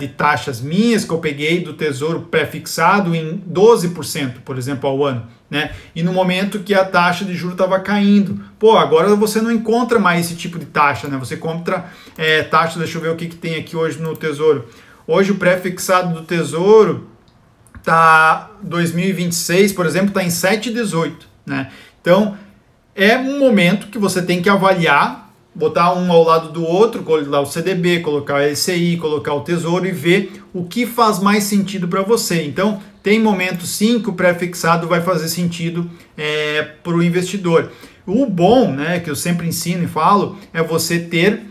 de taxas minhas que eu peguei do Tesouro pré-fixado em 12%, por exemplo, ao ano. Né? E no momento que a taxa de juros estava caindo, agora você não encontra mais esse tipo de taxa, né? Você encontra taxa, deixa eu ver o que tem aqui hoje no Tesouro. Hoje o pré-fixado do Tesouro tá 2026, por exemplo, está em 7,18, né? Então, é um momento que você tem que avaliar, botar um ao lado do outro, colocar o CDB, colocar o LCI, colocar o Tesouro e ver o que faz mais sentido para você. Então, tem momentos sim que o pré-fixado vai fazer sentido para o investidor. O bom, né, que eu sempre ensino e falo, é você ter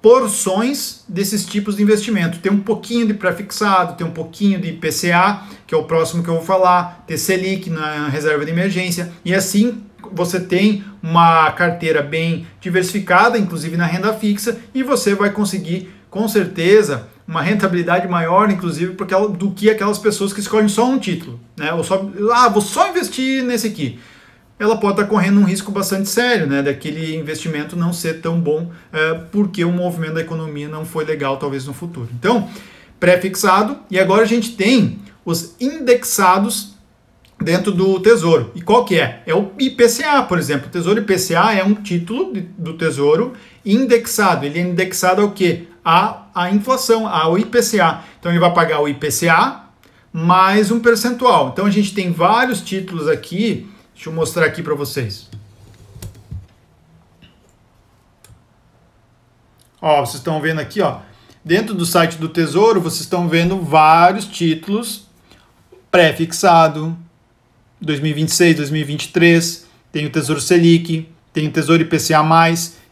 porções desses tipos de investimento. Tem um pouquinho de pré-fixado, tem um pouquinho de IPCA, que é o próximo que eu vou falar, ter Selic na reserva de emergência, e assim você tem uma carteira bem diversificada, inclusive na renda fixa, e você vai conseguir, com certeza, uma rentabilidade maior, inclusive, do que aquelas pessoas que escolhem só um título, né? Ou só, vou só investir nesse aqui. Ela pode estar correndo um risco bastante sério, né, daquele investimento não ser tão bom porque o movimento da economia não foi legal talvez no futuro. Então, pré-fixado, e agora a gente tem os indexados dentro do Tesouro. E qual que é? É o IPCA, por exemplo. O Tesouro IPCA é um título do Tesouro indexado. Ele é indexado ao quê? A inflação, ao IPCA. Então ele vai pagar o IPCA mais um percentual. Então a gente tem vários títulos aqui. Deixa eu mostrar aqui para vocês. Ó, vocês estão vendo aqui, ó, dentro do site do Tesouro, vocês estão vendo vários títulos pré-fixado, 2026, 2023, tem o Tesouro Selic, tem o Tesouro IPCA+,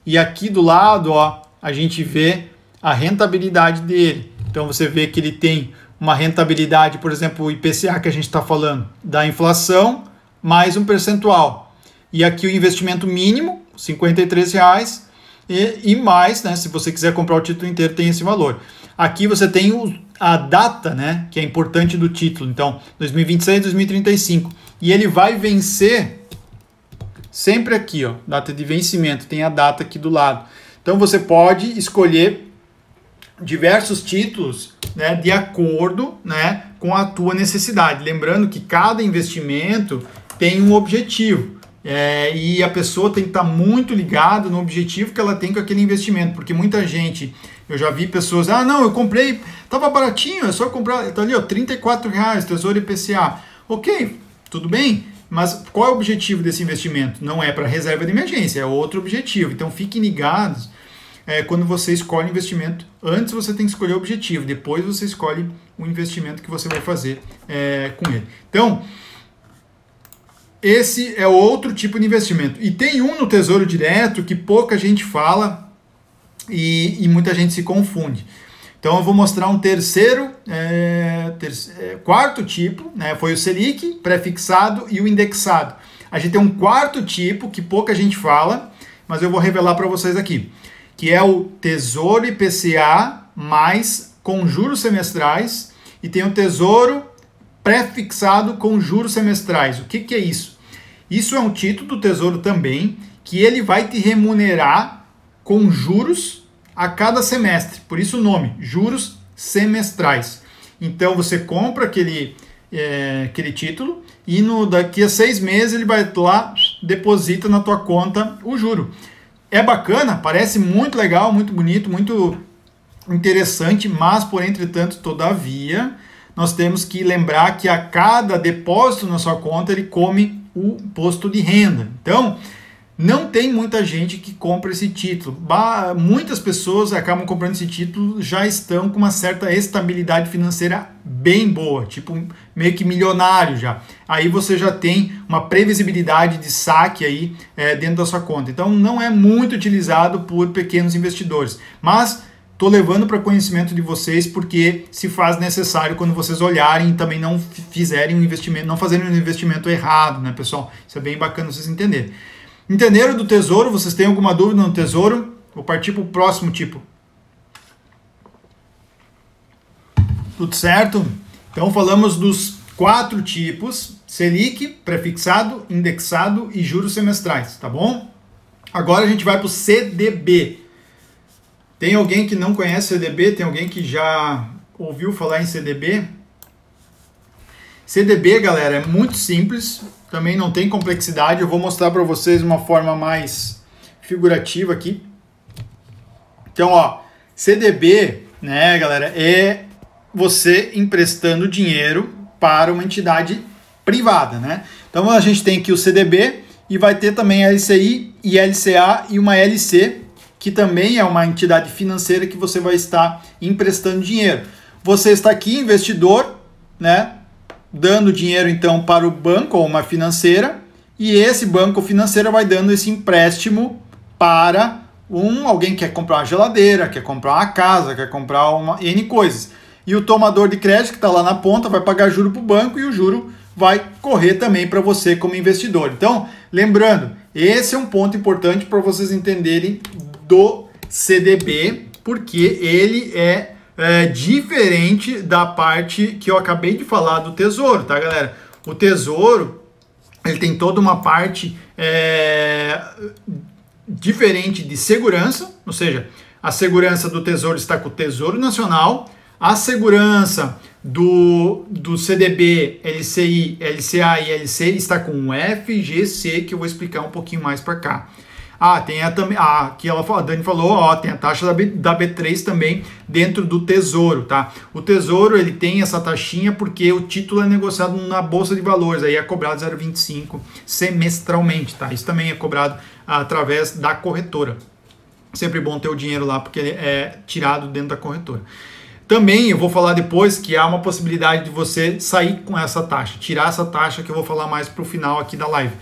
e aqui do lado, ó, a gente vê a rentabilidade dele. Então você vê que ele tem uma rentabilidade, por exemplo, o IPCA que a gente está falando, da inflação, mais um percentual. E aqui o investimento mínimo, R$ 53,00, e mais, né, se você quiser comprar o título inteiro, tem esse valor. Aqui você tem a data, né, que é importante do título. Então, 2026, 2035. E ele vai vencer sempre aqui, ó, data de vencimento. Tem a data aqui do lado. Então, você pode escolher diversos títulos, né, de acordo, né, com a tua necessidade. Lembrando que cada investimento tem um objetivo. E a pessoa tem que estar muito ligada no objetivo que ela tem com aquele investimento, porque muita gente, eu já vi pessoas, não, eu comprei, estava baratinho, é só comprar, está ali, ó, R$ 34,00, Tesouro IPCA. Ok, tudo bem, mas qual é o objetivo desse investimento? Não é para reserva de emergência, é outro objetivo. Então fiquem ligados quando você escolhe investimento. Antes você tem que escolher o objetivo, depois você escolhe o investimento que você vai fazer com ele. Então, esse é outro tipo de investimento. E tem um no Tesouro Direto que pouca gente fala e muita gente se confunde. Então eu vou mostrar um quarto tipo, né? Foi o Selic, pré-fixado e o indexado. A gente tem um quarto tipo que pouca gente fala, mas eu vou revelar para vocês aqui, que é o Tesouro IPCA mais com juros semestrais, e tem o Tesouro pré-fixado com juros semestrais. O que é isso? Isso é um título do Tesouro também, que ele vai te remunerar com juros a cada semestre. Por isso o nome, juros semestrais. Então você compra aquele título e daqui a 6 meses ele vai lá, deposita na tua conta o juro. É bacana, parece muito legal, muito bonito, muito interessante, mas por entretanto, todavia, nós temos que lembrar que a cada depósito na sua conta ele come o imposto de renda. Então, não tem muita gente que compra esse título. Muitas pessoas acabam comprando esse título, já estão com uma certa estabilidade financeira bem boa, tipo meio que milionário já. Aí você já tem uma previsibilidade de saque aí dentro da sua conta. Então, não é muito utilizado por pequenos investidores, mas estou levando para conhecimento de vocês porque se faz necessário quando vocês olharem e também não fizerem um investimento, não fazerem um investimento errado, né, pessoal? Isso é bem bacana vocês entenderem. Entenderam do Tesouro? Vocês têm alguma dúvida no Tesouro? Vou partir para o próximo tipo. Tudo certo? Então falamos dos 4 tipos: Selic, pré-fixado, indexado e juros semestrais, tá bom? Agora a gente vai para o CDB. Tem alguém que não conhece CDB? Tem alguém que já ouviu falar em CDB? CDB, galera, é muito simples, também não tem complexidade. Eu vou mostrar para vocês uma forma mais figurativa aqui. Então, ó, CDB, né, galera, é você emprestando dinheiro para uma entidade privada, né? Então a gente tem aqui o CDB e vai ter também a LCI e LCA e uma LC, que também é uma entidade financeira que você vai estar emprestando dinheiro. Você está aqui, investidor, né, dando dinheiro então para o banco ou uma financeira, e esse banco ou financeira vai dando esse empréstimo para alguém que quer comprar uma geladeira, quer comprar uma casa, quer comprar uma N coisas. E o tomador de crédito que está lá na ponta vai pagar juro para o banco e o juro vai correr também para você como investidor. Então, lembrando, esse é um ponto importante para vocês entenderem do CDB, porque ele é diferente da parte que eu acabei de falar do Tesouro, tá, galera? O Tesouro, ele tem toda uma parte diferente de segurança, ou seja, a segurança do Tesouro está com o Tesouro Nacional, a segurança do CDB, LCI, LCA e LC está com o FGC, que eu vou explicar um pouquinho mais para cá. Tem aqui a Dani falou, tem a taxa da B3 também dentro do Tesouro, tá? O Tesouro, ele tem essa taxinha porque o título é negociado na Bolsa de Valores, aí é cobrado 0,25 semestralmente, tá? Isso também é cobrado através da corretora. Sempre bom ter o dinheiro lá porque ele é tirado dentro da corretora. Também eu vou falar depois que há uma possibilidade de você sair com essa taxa, tirar essa taxa, que eu vou falar mais para o final aqui da live.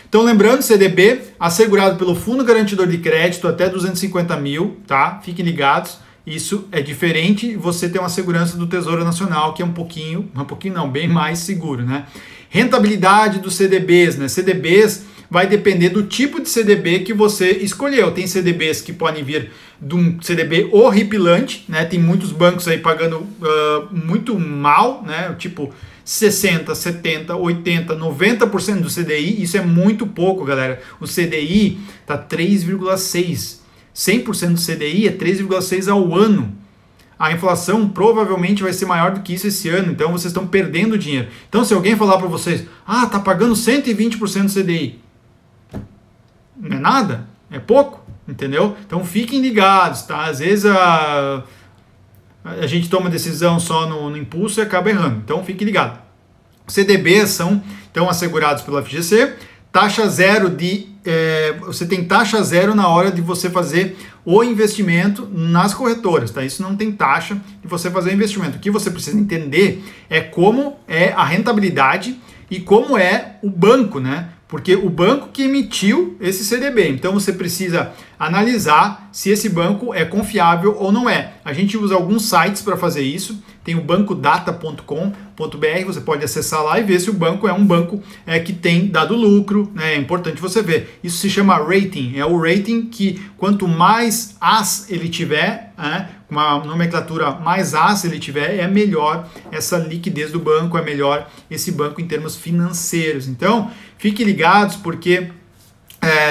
Então, lembrando, CDB assegurado pelo Fundo Garantidor de Crédito até 250 mil, tá? Fiquem ligados, isso é diferente, você tem uma segurança do Tesouro Nacional, que é bem mais seguro, né? Rentabilidade dos CDBs, né? CDBs vai depender do tipo de CDB que você escolheu. Tem CDBs que podem vir de um CDB horripilante, né? Tem muitos bancos aí pagando muito mal, né? Tipo 60, 70, 80, 90% do CDI, isso é muito pouco, galera. O CDI tá 3,6. 100% do CDI é 3,6 ao ano. A inflação provavelmente vai ser maior do que isso esse ano, então vocês estão perdendo dinheiro. Então, se alguém falar para vocês, tá pagando 120% do CDI, não é nada, é pouco, entendeu? Então, fiquem ligados, tá? Às vezes a gente toma decisão só no impulso e acaba errando, então fique ligado. CDBs são, então, assegurados pelo FGC, taxa zero você tem taxa zero na hora de você fazer o investimento nas corretoras, tá? Isso não tem taxa de você fazer o investimento. O que você precisa entender é como é a rentabilidade e como é o banco, né? Porque o banco que emitiu esse CDB. Então você precisa analisar se esse banco é confiável ou não é. A gente usa alguns sites para fazer isso. Tem o bancodata.com.br, você pode acessar lá e ver se o banco é um banco que tem dado lucro, né? É importante você ver. Isso se chama rating. É o rating que quanto mais As ele tiver, uma nomenclatura mais As ele tiver, é melhor essa liquidez do banco, é melhor esse banco em termos financeiros. Então, fiquem ligados porque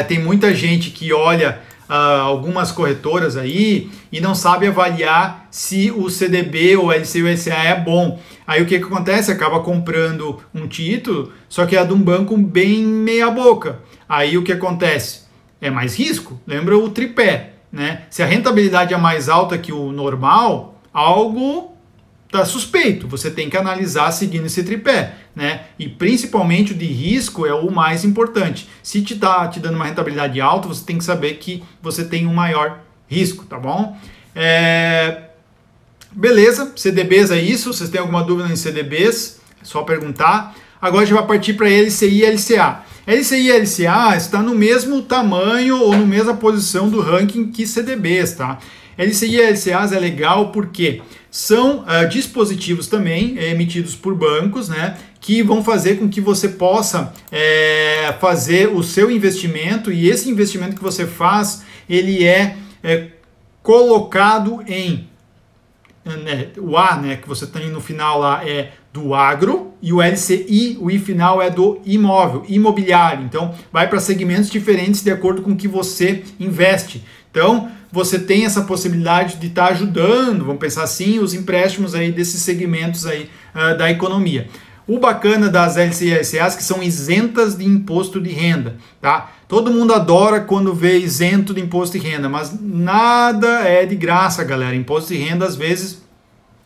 tem muita gente que olha algumas corretoras aí e não sabe avaliar se o CDB ou LC ou LCA é bom. Aí o que acontece? Acaba comprando um título, só que é de um banco bem meia boca. Aí o que acontece? É mais risco. Lembra o tripé, né? Se a rentabilidade é mais alta que o normal, algo tá suspeito. Você tem que analisar seguindo esse tripé, né? E principalmente o de risco é o mais importante. Se te dando uma rentabilidade alta, você tem que saber que você tem um maior risco, tá bom? Beleza, CDBs é isso. Vocês têm alguma dúvida em CDBs? É só perguntar. Agora a gente vai partir para LCI e LCA. LCI e LCA está no mesmo tamanho ou na mesma posição do ranking que CDBs, tá? LCI e LCAs é legal porque são dispositivos também emitidos por bancos, né, que vão fazer com que você possa fazer o seu investimento, e esse investimento que você faz, ele é colocado em o A, né, que você tem no final lá é do agro, e o LCI, o I final é do imóvel, imobiliário. Então, vai para segmentos diferentes de acordo com o que você investe. Então, você tem essa possibilidade de estar ajudando, vamos pensar assim, os empréstimos aí desses segmentos aí da economia. O bacana das LCI e LCAs que são isentas de imposto de renda, tá? Todo mundo adora quando vê isento de imposto de renda, mas nada é de graça, galera. Imposto de renda, às vezes,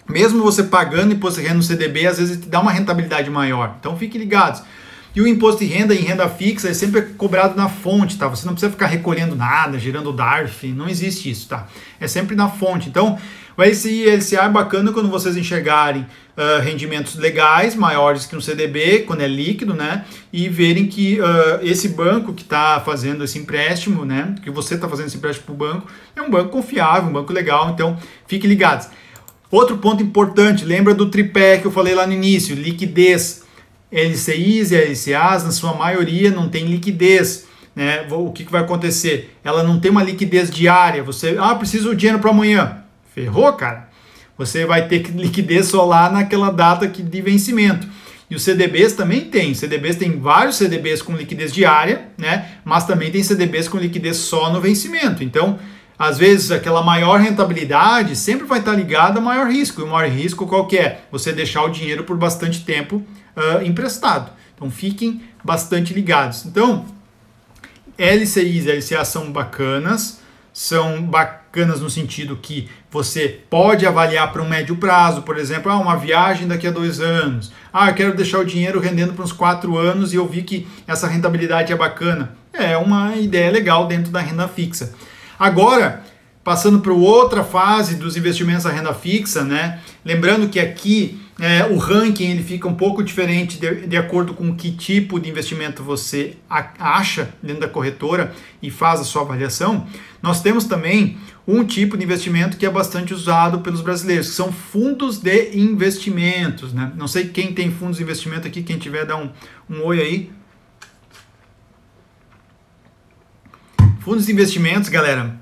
mesmo você pagando imposto de renda no CDB, às vezes te dá uma rentabilidade maior. Então, fiquem ligados. E o imposto de renda em renda fixa é sempre cobrado na fonte, tá? Você não precisa ficar recolhendo nada, gerando DARF, não existe isso, tá? É sempre na fonte. Então, o LCI e LCA é bacana quando vocês enxergarem rendimentos legais, maiores que um CDB, quando é líquido, né? E verem que esse banco que está fazendo esse empréstimo, né? Que você está fazendo esse empréstimo para o banco, é um banco confiável, um banco legal, então fiquem ligados. Outro ponto importante, lembra do tripé que eu falei lá no início, liquidez. LCIs e LCAs, na sua maioria, não tem liquidez. Né? O que vai acontecer? Ela não tem uma liquidez diária. Você, preciso do dinheiro para amanhã. Ferrou, cara. Você vai ter liquidez só lá naquela data de vencimento. E os CDBs também tem. CDBs tem vários CDBs com liquidez diária, né? Mas também tem CDBs com liquidez só no vencimento. Então, às vezes, aquela maior rentabilidade sempre vai estar ligada a maior risco. E o maior risco qual que é? Você deixar o dinheiro por bastante tempo emprestado. Então, fiquem bastante ligados. Então, LCIs e LCA são bacanas no sentido que você pode avaliar para um médio prazo, por exemplo, uma viagem daqui a 2 anos. Eu quero deixar o dinheiro rendendo para uns 4 anos e eu vi que essa rentabilidade é bacana. É uma ideia legal dentro da renda fixa. Agora, passando para outra fase dos investimentos da renda fixa, né? Lembrando que aqui o ranking ele fica um pouco diferente de acordo com que tipo de investimento você acha dentro da corretora e faz a sua avaliação. Nós temos também um tipo de investimento que é bastante usado pelos brasileiros, que são fundos de investimentos, né? Não sei quem tem fundos de investimento aqui, quem tiver dá um oi aí. Fundos de investimentos, galera.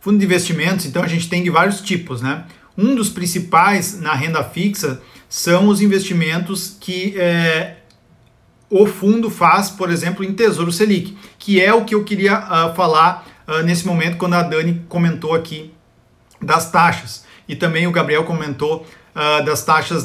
Fundo de investimentos, então a gente tem de vários tipos, né? Um dos principais na renda fixa são os investimentos que o fundo faz, por exemplo, em Tesouro Selic, que é o que eu queria falar nesse momento quando a Dani comentou aqui das taxas. E também o Gabriel comentou das taxas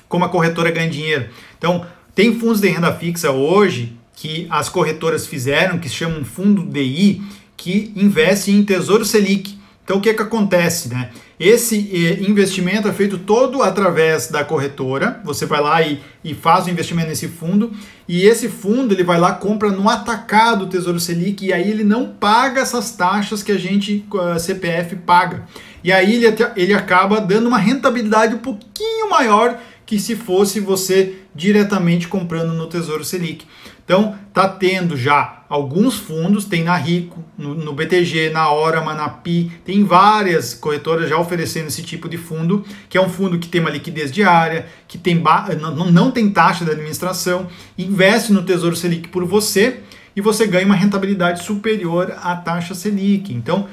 como a corretora ganha dinheiro. Então, tem fundos de renda fixa hoje que as corretoras fizeram, que se chamam fundo DI, que investe em Tesouro Selic. Então, o que acontece, né? Esse investimento é feito todo através da corretora. Você vai lá e faz o investimento nesse fundo. E esse fundo, ele vai lá, compra no atacado o Tesouro Selic. E aí ele não paga essas taxas que a gente, CPF, paga. E aí ele acaba dando uma rentabilidade um pouquinho maior que se fosse você diretamente comprando no Tesouro Selic. Então, tá tendo já alguns fundos, tem na Rico, no BTG, na Orama, na Pi, tem várias corretoras já oferecendo esse tipo de fundo, que é um fundo que tem uma liquidez diária, que tem não tem taxa de administração, investe no Tesouro Selic por você e você ganha uma rentabilidade superior à taxa Selic. Então,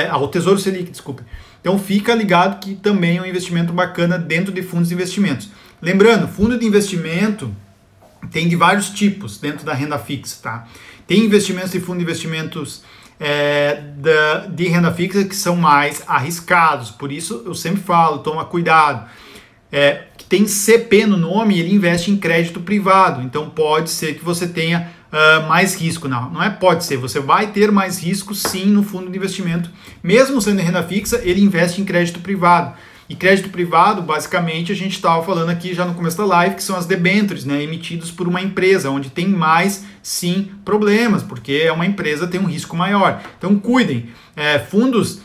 ao Tesouro Selic, desculpa. Então, fica ligado que também é um investimento bacana dentro de fundos de investimentos. Lembrando, fundo de investimento tem de vários tipos dentro da renda fixa, tá? Tem investimentos de fundo de investimentos de renda fixa que são mais arriscados, por isso eu sempre falo, toma cuidado. Tem CP no nome e ele investe em crédito privado, então pode ser que você tenha mais risco. Não é pode ser, você vai ter mais risco sim no fundo de investimento. Mesmo sendo em renda fixa, ele investe em crédito privado. E crédito privado, basicamente, a gente estava falando aqui já no começo da live, que são as debêntures, né, emitidos por uma empresa, onde tem mais, sim, problemas, porque uma empresa tem um risco maior. Então, cuidem. Fundos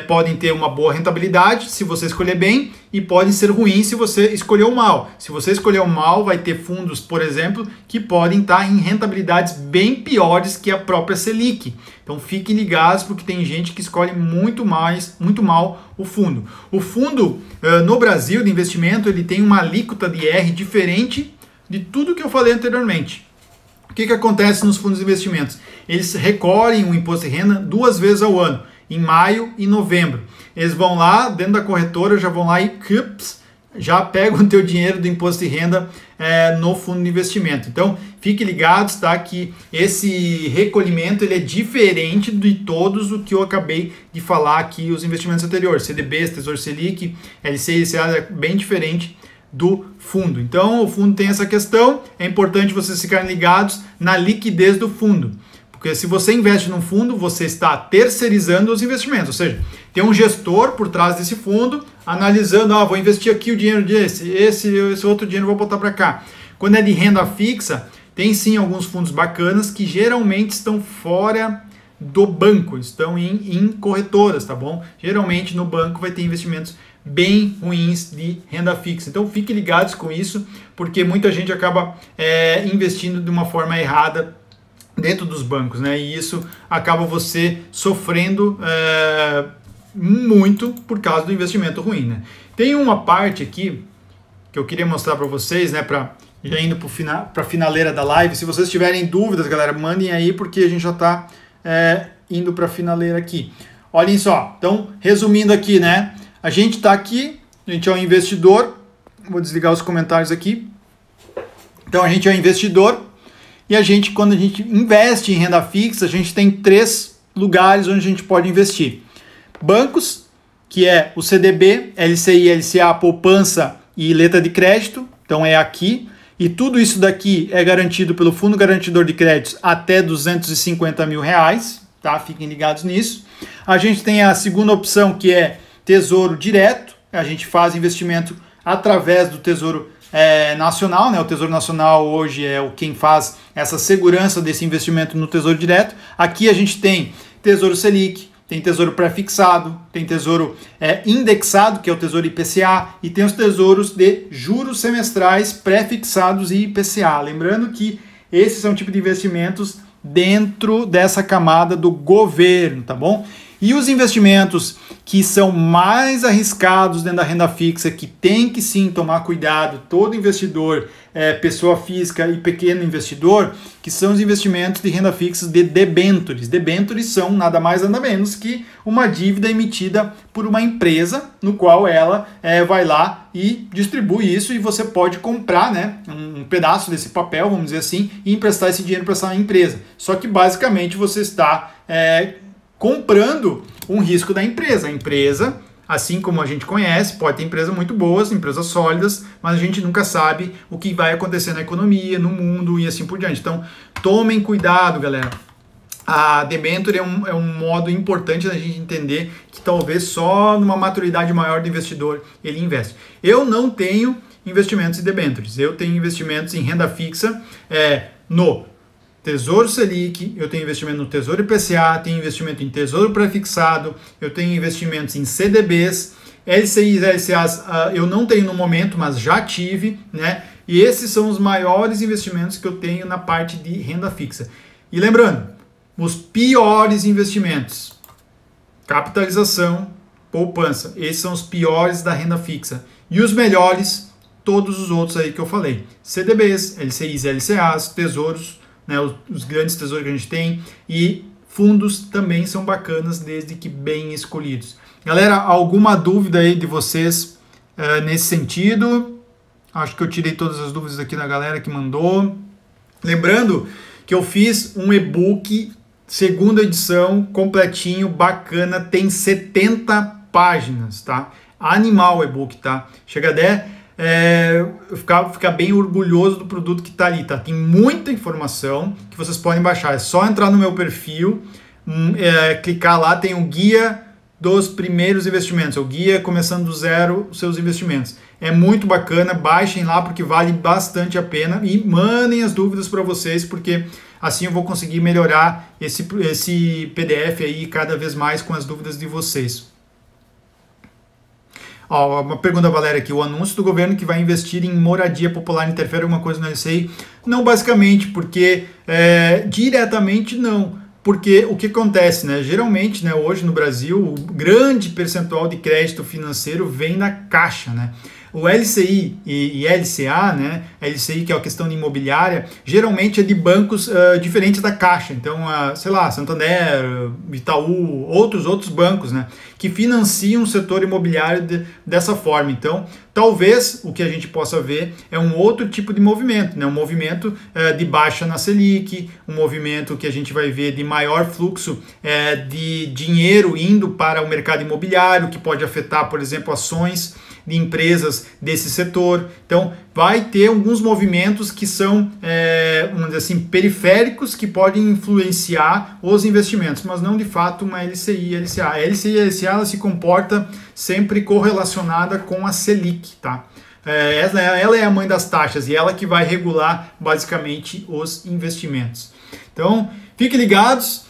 podem ter uma boa rentabilidade se você escolher bem e podem ser ruins se você escolher mal. Se você escolher mal, vai ter fundos, por exemplo, que podem estar em rentabilidades bem piores que a própria Selic. Então fiquem ligados porque tem gente que escolhe muito mal o fundo. O fundo no Brasil de investimento ele tem uma alíquota de IR diferente de tudo que eu falei anteriormente. O que acontece nos fundos de investimentos? Eles recolhem o imposto de renda 2 vezes ao ano, em maio e novembro. Eles vão lá, dentro da corretora, já vão lá e já pegam o teu dinheiro do imposto de renda no fundo de investimento. Então, fiquem ligados, tá? Que esse recolhimento ele é diferente de todos o que eu acabei de falar aqui, os investimentos anteriores. CDBs, Tesouro Selic, LCI, LCA, é bem diferente do fundo. Então, o fundo tem essa questão, é importante vocês ficarem ligados na liquidez do fundo. Porque se você investe num fundo, você está terceirizando os investimentos, ou seja, tem um gestor por trás desse fundo, analisando, vou investir aqui o dinheiro esse outro dinheiro vou botar para cá. Quando é de renda fixa, tem sim alguns fundos bacanas que geralmente estão fora do banco, estão em corretoras, tá bom? Geralmente no banco vai ter investimentos bem ruins de renda fixa. Então fiquem ligados com isso, porque muita gente acaba investindo de uma forma errada dentro dos bancos, né? E isso acaba você sofrendo muito por causa do investimento ruim, né? Tem uma parte aqui que eu queria mostrar para vocês, né? Já indo para a finaleira da live. Se vocês tiverem dúvidas, galera, mandem aí, porque a gente já está indo para a finaleira aqui. Olhem só. Então, resumindo aqui, né? A gente está aqui, a gente é um investidor. Vou desligar os comentários aqui. Então, a gente é um investidor e quando a gente investe em renda fixa, a gente tem 3 lugares onde a gente pode investir. Bancos, que é o CDB, LCI, LCA, poupança e letra de crédito. Então, é aqui. E tudo isso daqui é garantido pelo Fundo Garantidor de Créditos até R$250 mil, tá? Fiquem ligados nisso. A gente tem a segunda opção, que é Tesouro Direto. A gente faz investimento através do Tesouro Nacional, né? O Tesouro Nacional hoje é quem faz essa segurança desse investimento no Tesouro Direto. Aqui a gente tem Tesouro Selic, tem Tesouro Pré-fixado, tem Tesouro Indexado, que é o Tesouro IPCA, e tem os tesouros de juros semestrais pré-fixados e IPCA. Lembrando que esses são o tipo de investimentos dentro dessa camada do governo, tá bom? E os investimentos que são mais arriscados dentro da renda fixa, que tem que sim tomar cuidado, todo investidor, pessoa física e pequeno investidor, que são os investimentos de renda fixa de debêntures. Debêntures são nada mais nada menos que uma dívida emitida por uma empresa, no qual ela vai lá e distribui isso, e você pode comprar, né, um pedaço desse papel, vamos dizer assim, e emprestar esse dinheiro para essa empresa. Só que basicamente você está comprando um risco da empresa. A empresa, assim como a gente conhece, pode ter empresas muito boas, empresas sólidas, mas a gente nunca sabe o que vai acontecer na economia, no mundo e assim por diante. Então, tomem cuidado, galera. A debênture é um modo importante da gente entender que talvez só numa maturidade maior do investidor ele investe. Eu não tenho investimentos em debêntures, eu tenho investimentos em renda fixa no Tesouro Selic, eu tenho investimento no Tesouro IPCA, tenho investimento em Tesouro Pré-fixado, eu tenho investimentos em CDBs, LCIs, LCAs eu não tenho no momento, mas já tive, né? E esses são os maiores investimentos que eu tenho na parte de renda fixa. E lembrando, os piores investimentos, capitalização, poupança, esses são os piores da renda fixa. E os melhores, todos os outros aí que eu falei, CDBs, LCIs, LCAs, tesouros, né, os grandes tesouros que a gente tem, e fundos também são bacanas, desde que bem escolhidos. Galera, alguma dúvida aí de vocês nesse sentido? Acho que eu tirei todas as dúvidas aqui da galera que mandou. Lembrando que eu fiz um e-book, segunda edição, completinho, bacana, tem 70 páginas, tá? Animal o e-book, tá? Chega até ficar bem orgulhoso do produto que está ali, tá? Tem muita informação que vocês podem baixar. É só entrar no meu perfil, clicar lá, tem o guia dos primeiros investimentos, o guia começando do zero os seus investimentos. É muito bacana, baixem lá porque vale bastante a pena e mandem as dúvidas para vocês, porque assim eu vou conseguir melhorar esse PDF aí cada vez mais com as dúvidas de vocês. Ó, uma pergunta, Valéria, aqui. O anúncio do governo que vai investir em moradia popular interfere alguma coisa no LCI? Não, basicamente, porque diretamente não. Porque o que acontece, né? Geralmente, né, hoje no Brasil, o grande percentual de crédito financeiro vem da Caixa, né? O LCI e LCA, né? LCI, que é a questão de imobiliária, geralmente é de bancos diferentes da Caixa. Então, sei lá, Santander, Itaú, outros bancos, né? Que financiam o setor imobiliário dessa forma. Então, talvez o que a gente possa ver é um outro tipo de movimento, né? Um movimento de baixa na Selic, um movimento que a gente vai ver de maior fluxo de dinheiro indo para o mercado imobiliário, que pode afetar, por exemplo, ações de empresas desse setor. Então, vai ter alguns movimentos que são, vamos dizer assim, periféricos, que podem influenciar os investimentos, mas não de fato uma LCI e LCA. A LCI e LCA ela se comporta sempre correlacionada com a Selic, tá? ela é a mãe das taxas e ela que vai regular basicamente os investimentos. Então, fiquem ligados,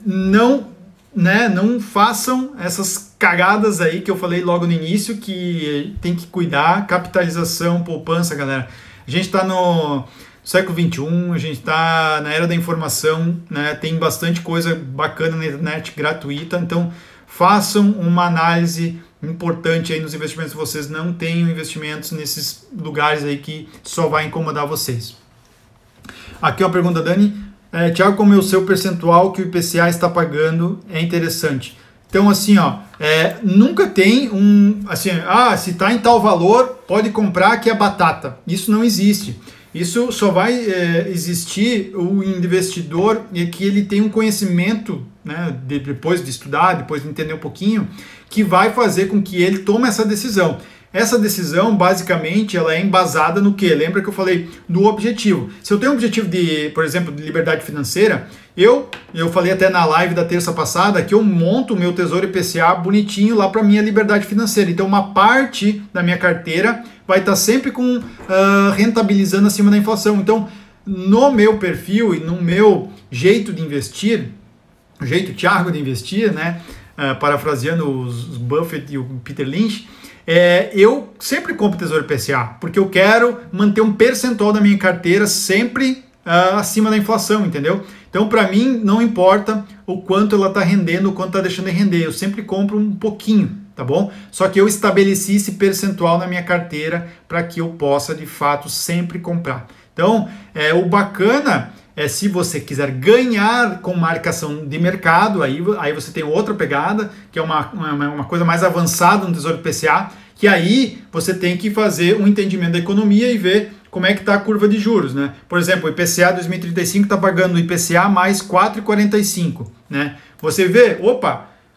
não façam essas cagadas aí que eu falei logo no início, que tem que cuidar. Capitalização, poupança, galera. A gente está no século XXI, a gente está na era da informação, né? Tem bastante coisa bacana na internet gratuita, então façam uma análise importante aí nos investimentos de vocês. Não tenham investimentos nesses lugares aí que só vai incomodar vocês. Aqui uma pergunta, Dani. Tiago, como é o seu percentual que o IPCA está pagando? É interessante. Então, assim, nunca tem se está em tal valor, pode comprar que é batata. Isso não existe. Isso só vai existir o investidor que ele tem um conhecimento, né, depois de estudar, depois de entender um pouquinho, que vai fazer com que ele tome essa decisão. Essa decisão, basicamente, ela é embasada no quê? Lembra que eu falei do objetivo. Se eu tenho um objetivo de, por exemplo, de liberdade financeira, eu falei até na live da terça passada que eu monto o meu Tesouro IPCA bonitinho lá para minha liberdade financeira. Então, uma parte da minha carteira vai estar sempre rentabilizando acima da inflação. Então, no meu perfil e no meu jeito de investir, o jeito Thiago de investir, né? Parafraseando os Buffett e o Peter Lynch, eu sempre compro Tesouro IPCA, porque eu quero manter um percentual da minha carteira sempre acima da inflação, entendeu? Então, para mim, não importa o quanto ela está rendendo, o quanto está deixando de render, eu sempre compro um pouquinho, tá bom? Só que eu estabeleci esse percentual na minha carteira para que eu possa, de fato, sempre comprar. Então, o bacana se você quiser ganhar com marcação de mercado, aí você tem outra pegada, que é uma coisa mais avançada no Tesouro IPCA, que aí você tem que fazer um entendimento da economia e ver como é que está a curva de juros, né? Por exemplo, o IPCA 2035 está pagando o IPCA mais 4,45, né? Você vê,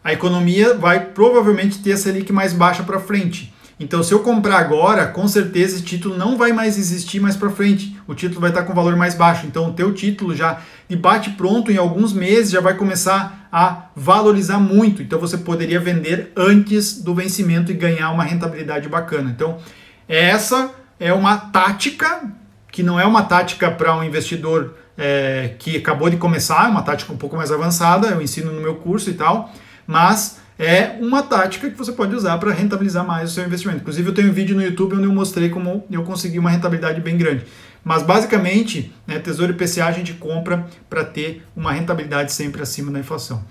a economia vai provavelmente ter a Selic mais baixa para frente. Então, se eu comprar agora, com certeza esse título não vai mais existir mais para frente. O título vai estar com valor mais baixo. Então, o teu título já de bate pronto em alguns meses já vai começar a valorizar muito. Então, você poderia vender antes do vencimento e ganhar uma rentabilidade bacana. Então, essa é uma tática que não é uma tática para um investidor que acabou de começar, é uma tática um pouco mais avançada. Eu ensino no meu curso e tal, mas é uma tática que você pode usar para rentabilizar mais o seu investimento. Inclusive, eu tenho um vídeo no YouTube onde eu mostrei como eu consegui uma rentabilidade bem grande. Mas, basicamente, Tesouro IPCA a gente compra para ter uma rentabilidade sempre acima da inflação.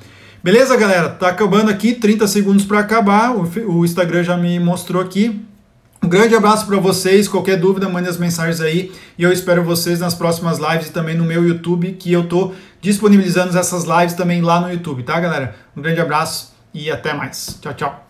Beleza, galera? Tá acabando aqui, 30 segundos para acabar. O Instagram já me mostrou aqui. Um grande abraço para vocês. Qualquer dúvida, mande as mensagens aí. E eu espero vocês nas próximas lives e também no meu YouTube, que eu tô disponibilizando essas lives também lá no YouTube, tá, galera? Um grande abraço e até mais. Tchau, tchau.